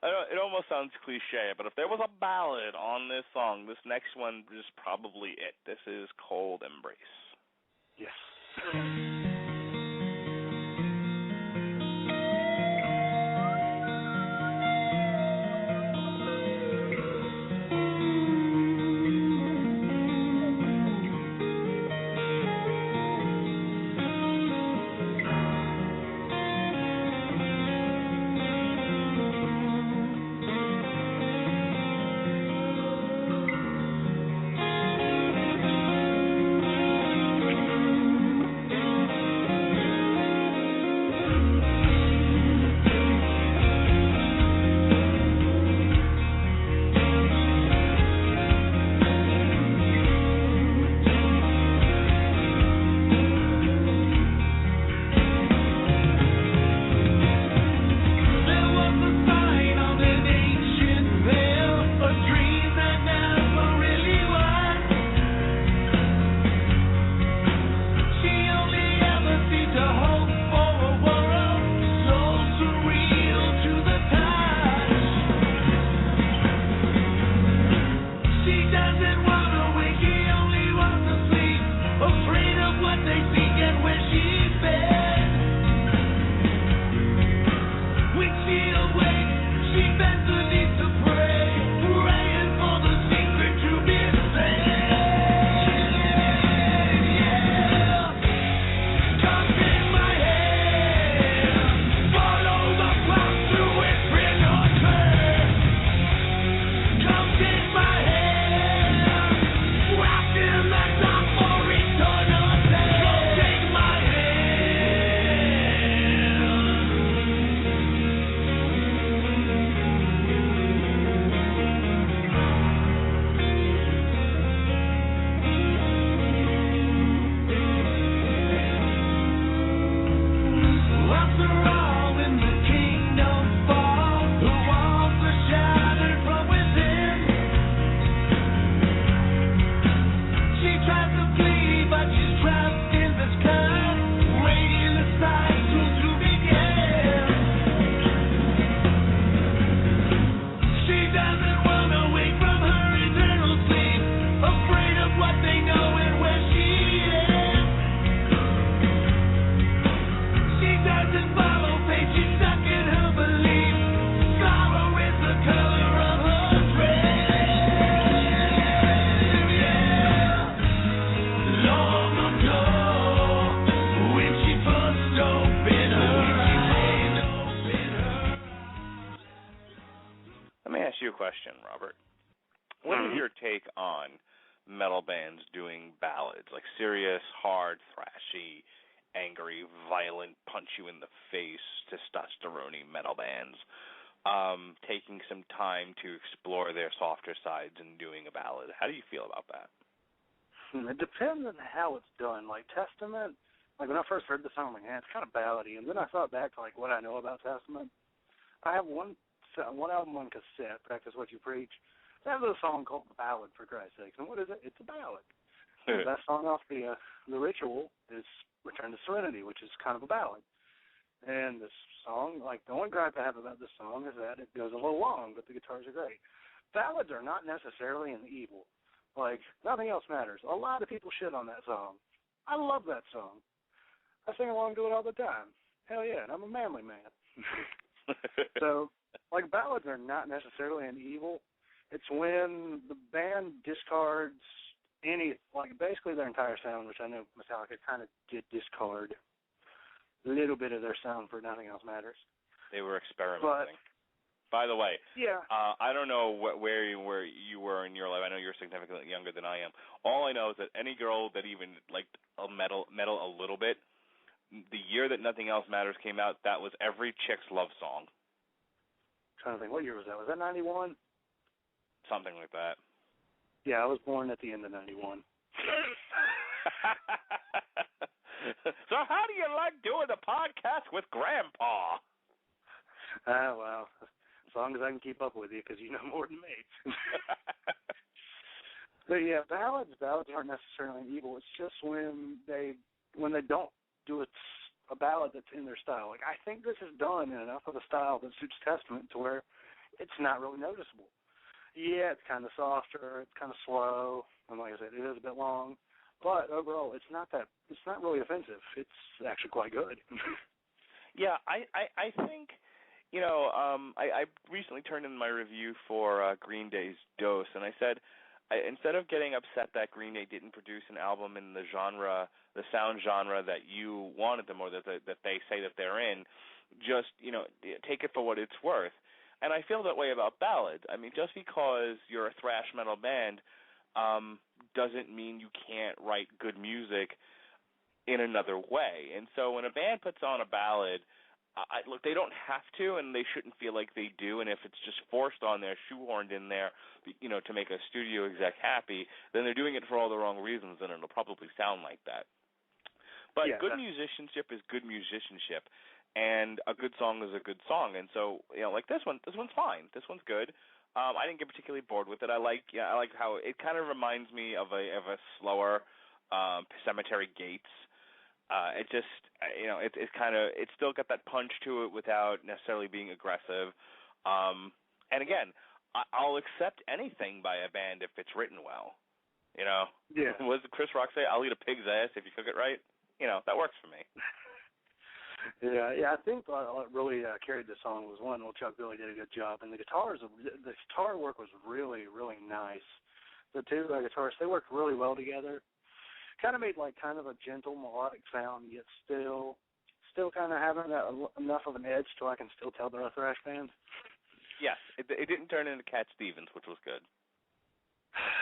I know it almost sounds cliche, but if there was a ballad on this song, this next one is probably it. This is Cold Embrace. Yes. Question, Robert. What is your take on metal bands doing ballads, like serious, hard, thrashy, angry, violent, punch you in the face, testosterone-y metal bands, taking some time to explore their softer sides and doing a ballad? How do you feel about that? It depends on how it's done. Like Testament, like when I first heard the song, I'm like, it's kind of ballady. And then I thought back to like what I know about Testament. I have one album on cassette, Practice What You Preach. They have a song called The Ballad, for Christ's sake. And what is it? It's a ballad. The best song off the Ritual is Return to Serenity, which is kind of a ballad. And this song, like the only gripe I have about this song is that it goes a little long, but the guitars are great. Ballads are not necessarily an evil. Like, nothing else matters. A lot of people shit on that song. I love that song. I sing along to it all the time. Hell yeah, and I'm a manly man. So, like, ballads are not necessarily an evil. It's when the band discards basically their entire sound, which I know Metallica kind of did discard a little bit of their sound for Nothing Else Matters. They were experimenting. By the way, yeah. I don't know where you were in your life. I know you're significantly younger than I am. All I know is that any girl that even liked metal a little bit, the year that Nothing Else Matters came out, that was every chick's love song. I'm trying to think, what year was that? Was that 91? Something like that. Yeah, I was born at the end of 91. So how do you like doing the podcast with Grandpa? Well, as long as I can keep up with you, because you know more than me. But yeah, ballads aren't necessarily evil. It's just when they don't do a a ballad that's in their style. Like, I think this is done in enough of a style that suits Testament to where it's not really noticeable. Yeah, it's kind of softer, it's kind of slow, and like I said, it is a bit long. But overall, it's not really offensive. It's actually quite good. Yeah, I think, I recently turned in my review for Green Day's Dose, and I said, instead of getting upset that Green Day didn't produce an album in the sound genre that you wanted them or that they say that they're in, just, take it for what it's worth. And I feel that way about ballads. I mean, just because you're a thrash metal band doesn't mean you can't write good music in another way. And so when a band puts on a ballad, look, they don't have to, and they shouldn't feel like they do. And if it's just forced on there, shoehorned in there, to make a studio exec happy, then they're doing it for all the wrong reasons, and it'll probably sound like that. But yeah, good musicianship is good musicianship, and a good song is a good song. And so, like this one's fine. This one's good. I didn't get particularly bored with it. I like how it kind of reminds me of a slower Cemetery Gates. It just, it's still got that punch to it without necessarily being aggressive. And again, I'll accept anything by a band if it's written well. Yeah. What does Chris Rock say? I'll eat a pig's ass if you cook it right. That works for me. Yeah. I think what really carried the song was one. Well, Chuck Billy did a good job, and the guitar work was really, really nice. The two guitarists, they worked really well together. Kind of made like kind of a gentle melodic sound, yet still kind of having enough of an edge so I can still tell they're a thrash band. Yes, it didn't turn into Cat Stevens, which was good.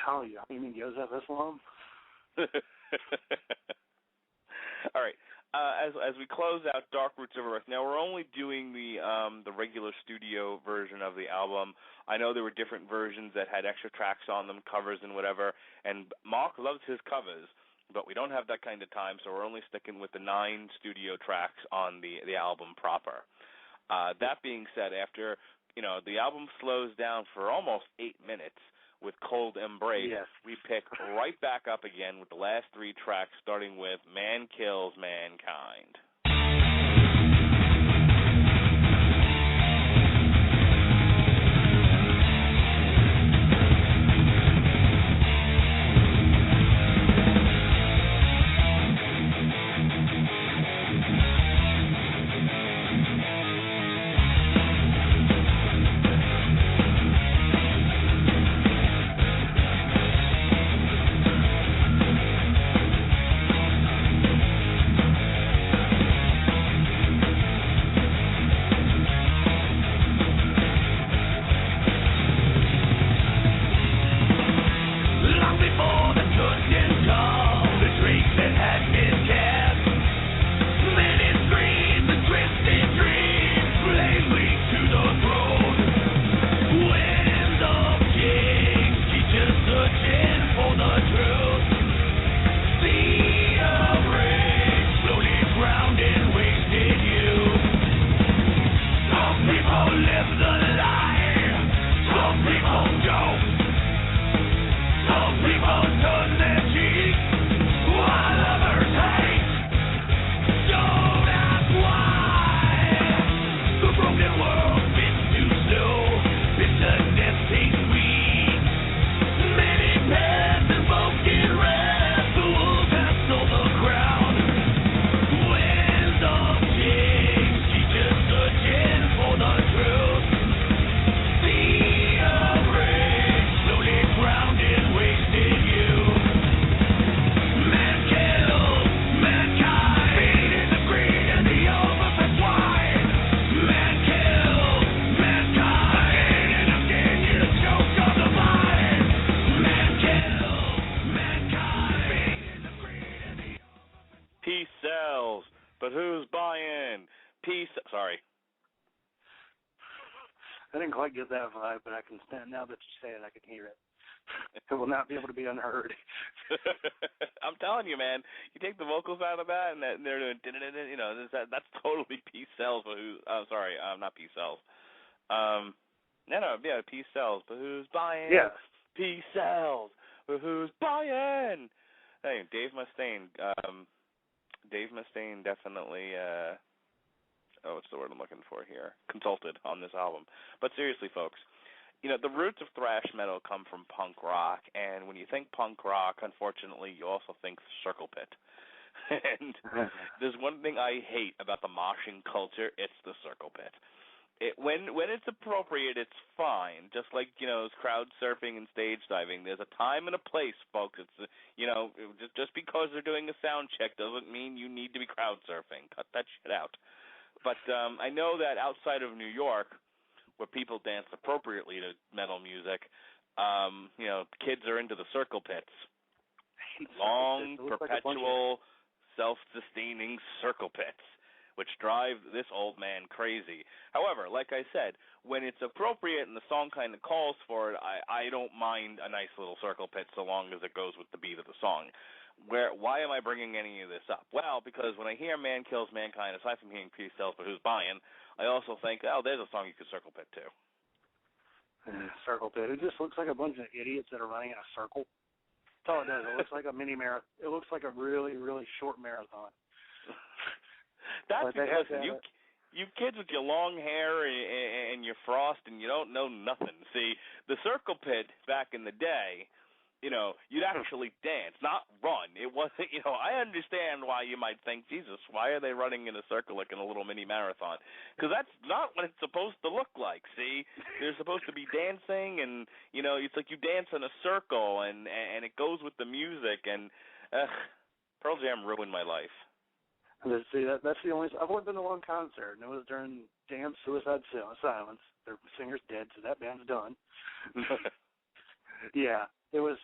Oh yeah, you mean Joseph Islam? All right. As we close out Dark Roots of Earth, now we're only doing the regular studio version of the album. I know there were different versions that had extra tracks on them, covers and whatever, and Mark loves his covers, but we don't have that kind of time, so we're only sticking with the 9 studio tracks on the album proper. That being said, after the album slows down for almost 8 minutes with Cold Embrace, yes, we pick right back up again with the last 3 tracks, starting with Man Kills Mankind. I didn't quite get that vibe, but I can stand. Now that you say it, I can hear it. It will not be able to be unheard. I'm telling you, man. You take the vocals out of that, and they're doing, that's totally Peace Sells. But who? Sorry, not Peace Sells. Peace Sells, but who's buying? Yeah. Peace Sells, but who's buying? Hey, Dave Mustaine. Dave Mustaine definitely, what's the word I'm looking for here? Consulted on this album. But seriously, folks, the roots of thrash metal come from punk rock, and when you think punk rock, unfortunately, you also think Circle Pit. And there's one thing I hate about the moshing culture, it's the Circle Pit. When it's appropriate, it's fine. Just like, crowd surfing and stage diving. There's a time and a place, folks. It's, just because they're doing a sound check doesn't mean you need to be crowd surfing. Cut that shit out. But I know that outside of New York, where people dance appropriately to metal music, kids are into the Circle Pits. Long, perpetual, self-sustaining Circle Pits, which drive this old man crazy. However, like I said, when it's appropriate and the song kind of calls for it, I don't mind a nice little Circle Pit so long as it goes with the beat of the song. Why am I bringing any of this up? Well, because when I hear Man Kills Mankind, aside from hearing Peace Sells But Who's Buying, I also think, there's a song you could Circle Pit to. Circle Pit. It just looks like a bunch of idiots that are running in a circle. That's all it does. It looks like a mini marathon. It looks like a really, really short marathon. That's because, listen, you kids with your long hair and your frost and you don't know nothing. See, the Circle Pit back in the day, you'd actually dance, not run. It wasn't, I understand why you might think, Jesus, why are they running in a circle like in a little mini marathon? Because that's not what it's supposed to look like, see? They're supposed to be dancing and, it's like you dance in a circle and it goes with the music and Pearl Jam ruined my life. See, that's the only. I've only been to one concert, and it was during Damn Suicide Silence. Their singer's dead, so that band's done. Yeah, there was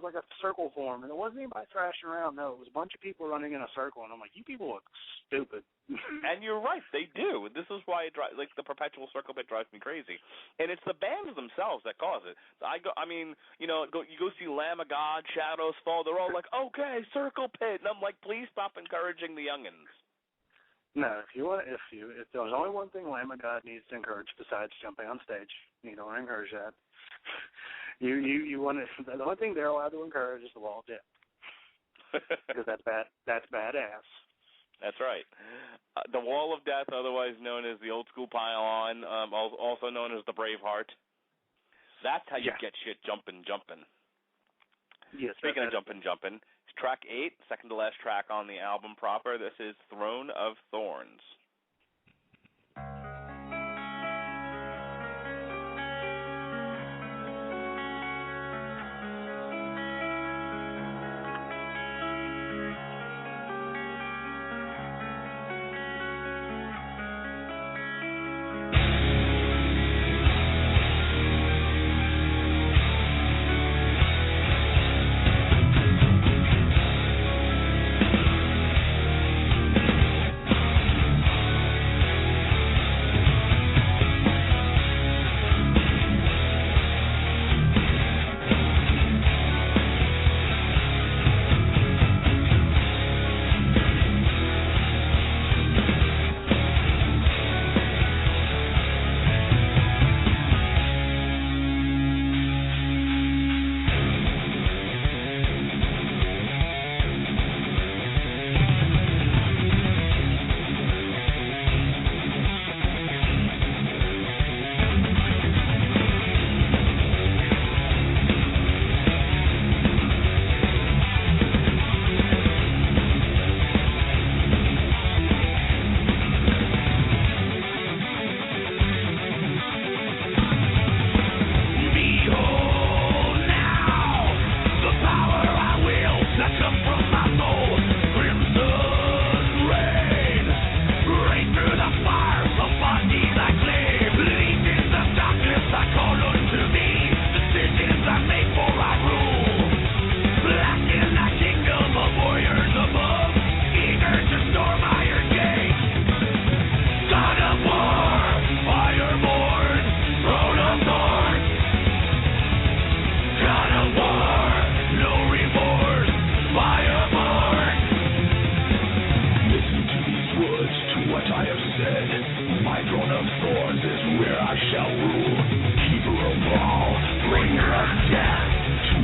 like a circle form, and it wasn't anybody thrashing around. No, it was a bunch of people running in a circle, and I'm like, you people look stupid. And you're right, they do. This is why the perpetual Circle Pit drives me crazy, and it's the bands themselves that cause it. You go see Lamb of God, Shadows Fall. They're all like, okay, Circle Pit, and I'm like, please stop encouraging the youngins. No, if there's only one thing Lamb of God needs to encourage besides jumping on stage, you don't encourage that. You want to, the only thing they're allowed to encourage is the wall of death. Because that's badass. That's right. The Wall of Death, otherwise known as the Old School Pile-On, also known as the Braveheart. That's how you get shit jumping. Yes, Speaking of jumping, it's track 8, second to last track on the album proper. This is Throne of Thorns.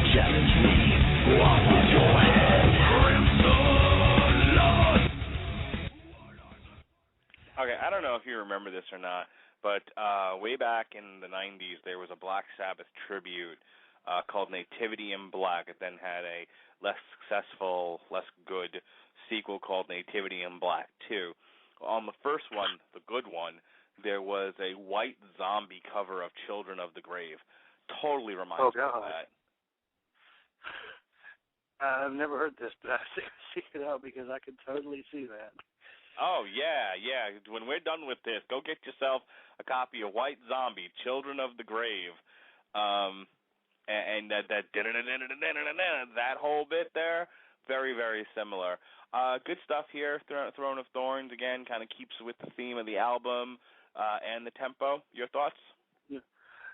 Challenge me, what is your head? Crimson Lord, I don't know if you remember this or not, but way back in the 90s, there was a Black Sabbath tribute called Nativity in Black. It then had a less successful, less good sequel called Nativity in Black 2. On the first one, the good one, there was a white zombie cover of Children of the Grave. Totally reminds me of that. I've never heard this, but I seek it out because I could totally see that. Oh, yeah. When we're done with this, go get yourself a copy of White Zombie, Children of the Grave. And that whole bit there, very, very similar. Good stuff here. Throne of Thorns, again, kind of keeps with the theme of the album and the tempo. Your thoughts?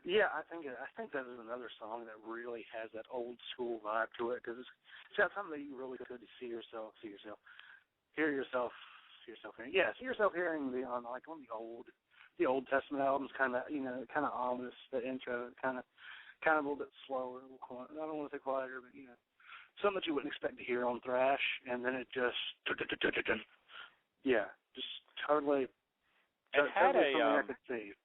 Yeah, I think that is another song that really has that old school vibe to it because it's got something that you really could hear yourself hearing. Yeah, see yourself hearing on the Old Testament albums, kind of ominous. The intro, kind of a little bit slower. I don't want to say quieter, but something that you wouldn't expect to hear on thrash, and then it just totally. It had something I could see.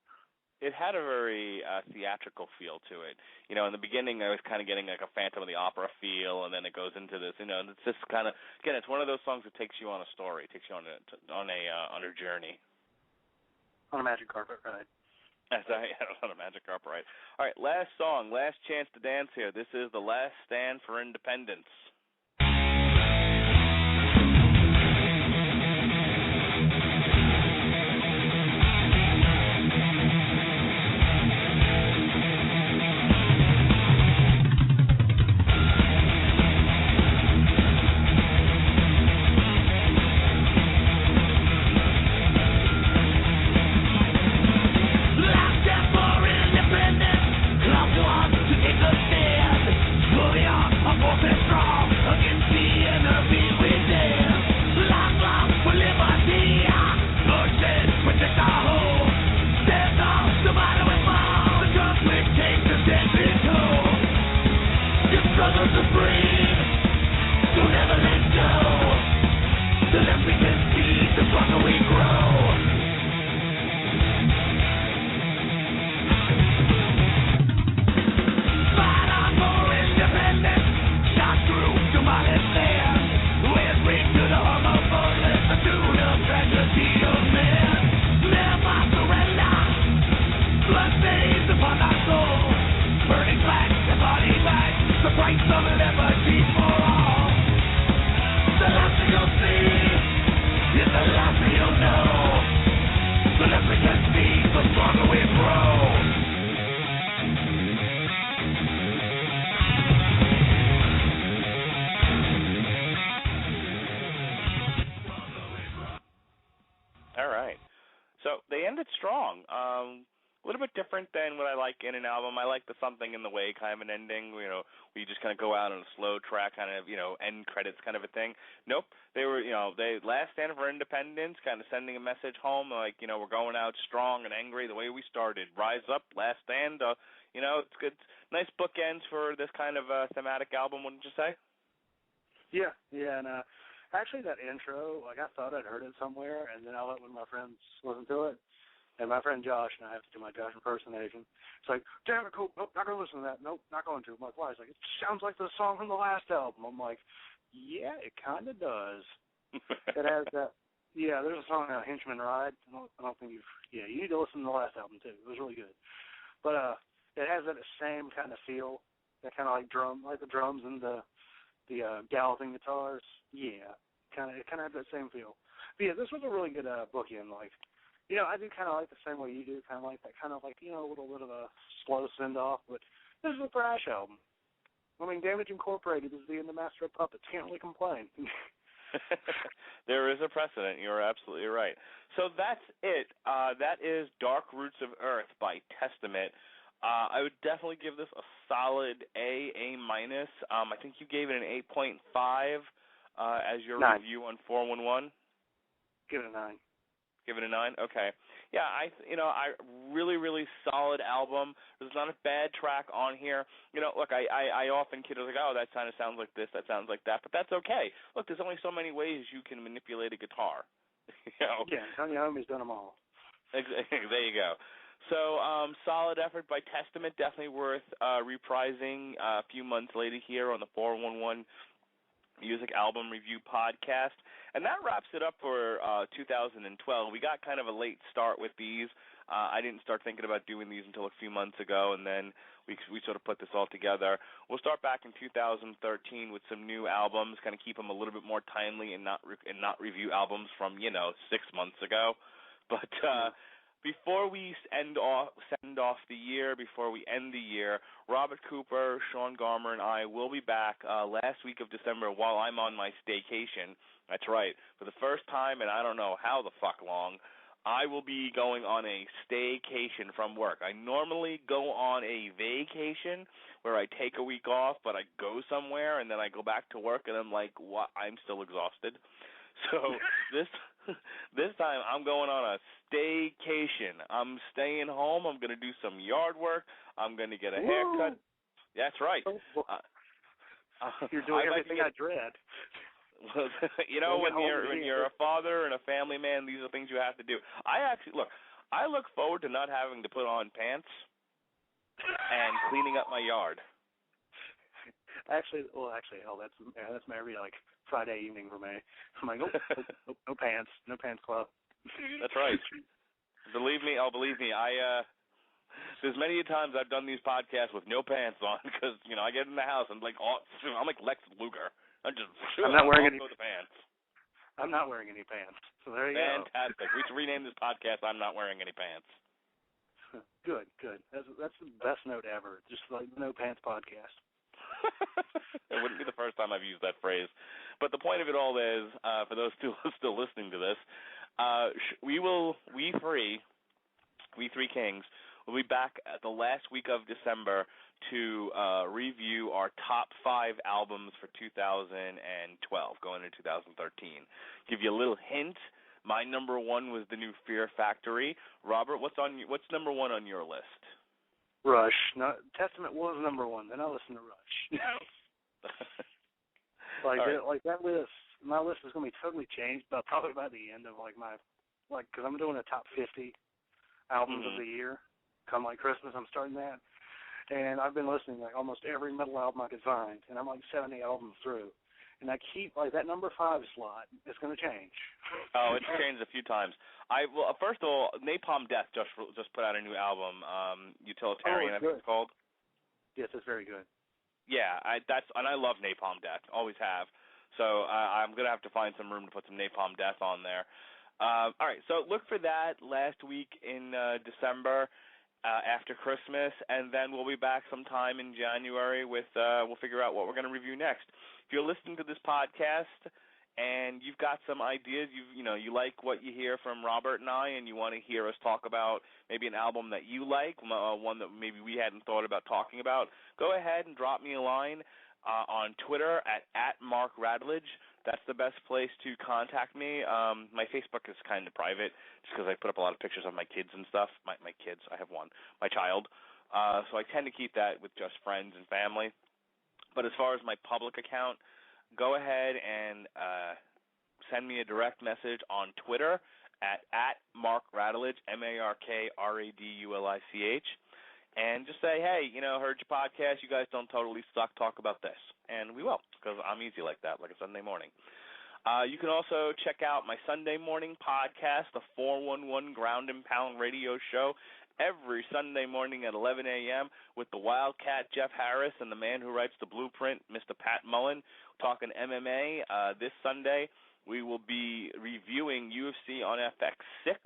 It had a very theatrical feel to it. In the beginning, I was kind of getting like a Phantom of the Opera feel, and then it goes into this. It's just kind of, again, it's one of those songs that takes you on a story, takes you on a journey. On a magic carpet ride. On a magic carpet ride. All right, last song, last chance to dance here. This is The Last Stand for Independence. A little bit different than what I like in an album. I like the something in the way kind of an ending, where you just kind of go out on a slow track, kind of, end credits kind of a thing. Nope. They were, they Last Stand for Independence, kind of sending a message home, like, we're going out strong and angry the way we started. Rise up, last stand. It's good. Nice bookends for this kind of thematic album, wouldn't you say? Yeah, and actually that intro, I thought I'd heard it somewhere, and then I let one of my friends listen to it. And my friend Josh, and I have to do my Josh impersonation. It's like, damn it, cool. Nope, not going to listen to that. Nope, not going to. I'm like, why? He's like, it sounds like the song from the last album. I'm like, yeah, it kind of does. It has that. Yeah, there's a song, Henchman Ride. I don't think you need to listen to the last album, too. It was really good. But it has that same kind of feel, that kind of like the drums and the galloping guitars. Yeah, it kind of has that same feel. But yeah, this was a really good bookend, like. I do kind of like the same way you do, kind of like that, kind of like, a little bit of a slow send-off, but this is a thrash album. I mean, Damage Incorporated is the Master of Puppets. Can't really complain. There is a precedent. You're absolutely right. So that's it. That is Dark Roots of Earth by Testament. I would definitely give this a solid A-. I think you gave it an 8.5 as your 9. Review on 411. Give it a 9. Give it a 9? Okay. Yeah, I really, really solid album. There's not a bad track on here. Look, I often kid like, that kind of sounds like this, that sounds like that, but that's okay. Look, there's only so many ways you can manipulate a guitar. Yeah, Tony Iommi's done them all. There you go. So, solid effort by Testament, definitely worth reprising a few months later here on the 411 Music Album Review Podcast. And that wraps it up for 2012. We got kind of a late start with these. I didn't start thinking about doing these until a few months ago, and then we sort of put this all together. We'll start back in 2013 with some new albums, kind of keep them a little bit more timely and not review albums from 6 months ago. But before we send off the year, before we end the year, Robert Cooper, Sean Garmer, and I will be back last week of December while I'm on my staycation. That's right. For the first time, and I don't know how the fuck long, I will be going on a staycation from work. I normally go on a vacation where I take a week off, but I go somewhere and then I go back to work and I'm like, what? I'm still exhausted. So this time I'm going on a staycation. I'm staying home. I'm going to do some yard work. I'm going to get a haircut. That's right. You're doing everything I dread. Well, when you're a father and a family man, these are things you have to do. I look forward to not having to put on pants and cleaning up my yard. Actually, that's my every Friday evening for me. I'm like, no pants club. That's right. Believe me. There's many times I've done these podcasts with no pants on because I get in the house and I'm like Lex Luger. I'm not wearing any pants. I'm not wearing any pants. So there you go. Fantastic. We should rename this podcast I'm Not Wearing Any Pants. Good. That's the best note ever. Just like the No Pants Podcast. It wouldn't be the first time I've used that phrase. But the point of it all is, for those still listening to this, we three kings, will be back at the last week of December to review our top 5 albums for 2012, going into 2013. Give you a little hint. My number 1 was the new Fear Factory. Robert, what's number 1 on your list? Rush. No, Testament was number 1. Then I listened to Rush. Like that list. My list is going to be totally changed, but probably by the end of because I'm doing a top 50 albums of the year. Come Christmas, I'm starting that. And I've been listening to almost every metal album I could find, and I'm 70 albums through. And I keep that number 5 slot. It's going to change. Oh, it's changed a few times. First of all, Napalm Death just put out a new album, Utilitarian, I think it's called. Yes, it's very good. Yeah, and I love Napalm Death, always have. So I'm going to have to find some room to put some Napalm Death on there. All right, so look for that last week in December. After Christmas, and then we'll be back sometime in January with we'll figure out what we're going to review next. If you're listening to this podcast and you've got some ideas, you like what you hear from Robert and I, and you want to hear us talk about maybe an album that you like, one that maybe we hadn't thought about talking about, go ahead and drop me a line on Twitter at Mark Radulich. That's the best place to contact me. My Facebook is kind of private just because I put up a lot of pictures of my kids and stuff. My kids, I have one. My child. So I tend to keep that with just friends and family. But as far as my public account, go ahead and send me a direct message on Twitter at Mark Radulich, MarkRadulich. And just say, hey, heard your podcast. You guys don't totally suck. Talk about this. And we will, because I'm easy like that, like a Sunday morning. You can also check out my Sunday morning podcast, the 411 Ground and Pound radio show, every Sunday morning at 11 a.m. with the Wildcat Jeff Harris and the man who writes the blueprint, Mr. Pat Mullen, talking MMA. This Sunday, we will be reviewing UFC on FX6,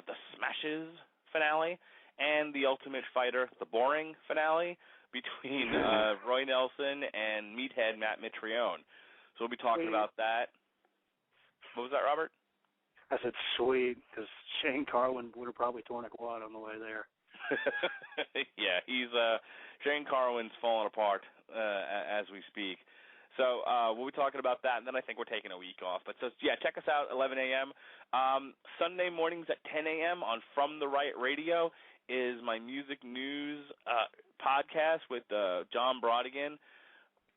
the Smashes finale, and The Ultimate Fighter, the boring finale, between Roy Nelson and Meathead Matt Mitrione. So we'll be talking about that. What was that, Robert? I said sweet, because Shane Carwin would have probably torn a quad on the way there. Yeah, Shane Carwin's falling apart as we speak. So we'll be talking about that, and then I think we're taking a week off. But check us out 11 a.m. Sunday mornings at 10 a.m. on From the Right Radio is my music news podcast with John Brodigan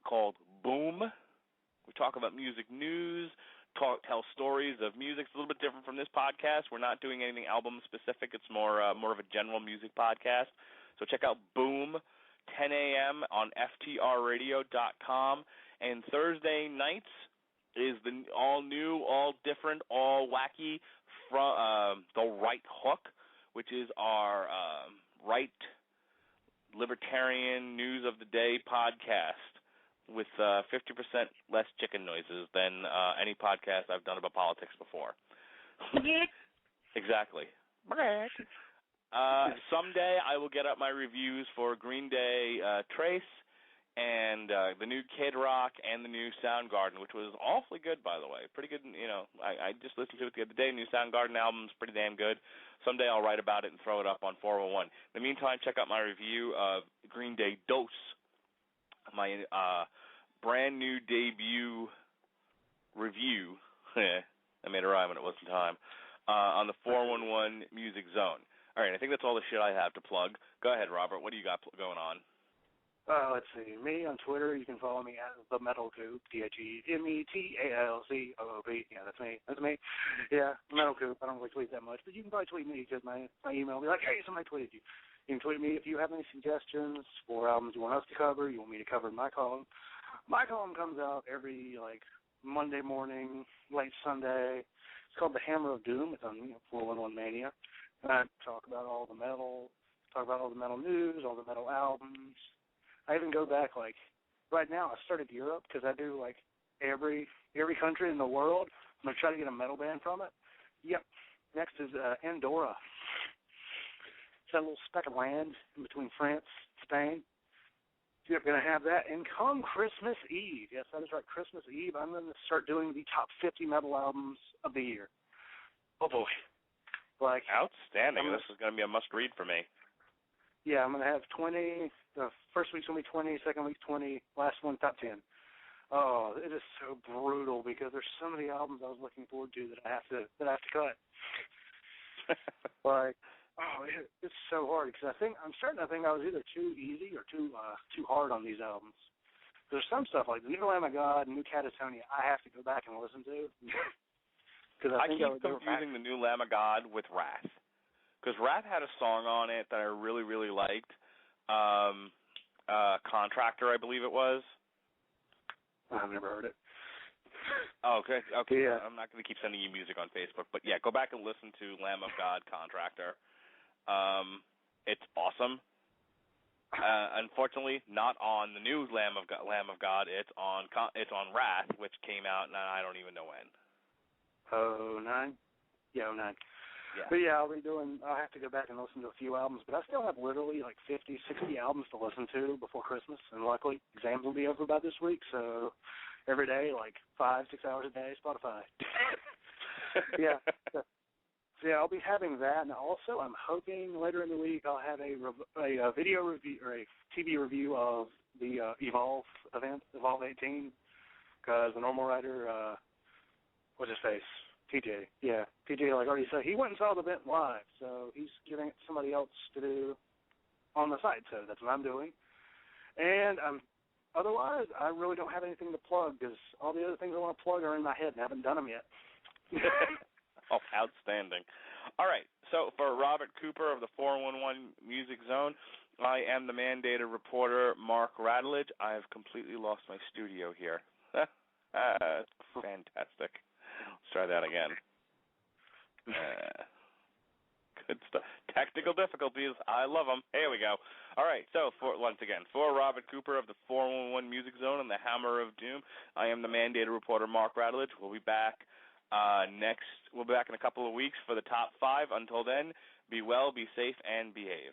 called Boom. We talk about music news, tell stories of music. It's a little bit different from this podcast. We're not doing anything album specific. It's more of a general music podcast. So check out Boom, 10 a.m. on FTRradio.com. And Thursday nights is the all new, all different, all wacky from the Right Hook, which is our right libertarian news of the day podcast with 50% less chicken noises than any podcast I've done about politics before. Exactly. Someday I will get up my reviews for Green Day Trace and the new Kid Rock and the new Soundgarden, which was awfully good, by the way. Pretty good, I just listened to it the other day. New Soundgarden album's pretty damn good. Someday I'll write about it and throw it up on 401. In the meantime, check out my review of Green Day Dose, my brand new debut review. I made a rhyme when it wasn't time. On the 411 Music Zone. All right, I think that's all the shit I have to plug. Go ahead, Robert. What do you got going on? Let's see. Me on Twitter, you can follow me at the Metal Coop, TheMetalCoop. Yeah, that's me. Yeah, Metal Coop. I don't really tweet that much, but you can probably tweet me because my email will be like, hey, somebody tweeted you. You can tweet me if you have any suggestions for albums you want us to cover, you want me to cover in my column. My column comes out every, Monday morning, late Sunday. It's called The Hammer of Doom. It's on 411 Mania. And I talk about all the metal, news, all the metal albums. I even go back, right now I started Europe because I do, every country in the world. I'm going to try to get a metal band from it. Yep. Next is Andorra. It's that little speck of land in between France and Spain. So you're going to have that. And come Christmas Eve, yes, that is right, Christmas Eve, I'm going to start doing the top 50 metal albums of the year. Oh, boy. Outstanding. This is going to be a must-read for me. Yeah, I'm going to have 20. The first week's going to be 20, second week's 20, last one, top 10. Oh, it is so brutal because there's so many albums I was looking forward to that I have to cut. It's so hard because I'm starting to think I was either too easy or too hard on these albums. There's some stuff like the new Lamb of God and new Catatonia I have to go back and listen to. I keep confusing the new Lamb of God with Wrath. Because Wrath had a song on it that I really, really liked. Contractor, I believe it was. I've never heard it. Oh, okay. Yeah. I'm not going to keep sending you music on Facebook. But, yeah, go back and listen to Lamb of God, Contractor. It's awesome. Unfortunately, not on the new Lamb of God. It's on Wrath, which came out, and I don't even know when. 09? Yeah, 09. Yeah. But yeah, I'll have to go back and listen to a few albums, but I still have literally 50, 60 albums to listen to before Christmas, and luckily exams will be over by this week, so every day, 5, 6 hours a day, Spotify. Yeah. So yeah, I'll be having that, and also I'm hoping later in the week I'll have a video review or a TV review of the Evolve event, Evolve 18, because the normal writer, what's his face? TJ, yeah. TJ, already said, he went and saw the event live, so he's giving it to somebody else to do on the site, so that's what I'm doing. And otherwise, I really don't have anything to plug, because all the other things I want to plug are in my head and I haven't done them yet. Oh, outstanding. All right, so for Robert Cooper of the 411 Music Zone, I am the mandated reporter, Mark Radulich. I have completely lost my studio here. Fantastic. Let's try that again. Good stuff. Technical difficulties. I love them. Here we go. All right. So, once again, for Robert Cooper of the 411 Music Zone and the Hammer of Doom, I am the mandated reporter, Mark Radulich. We'll be back We'll be back in a couple of weeks for the top 5. Until then, be well, be safe, and behave.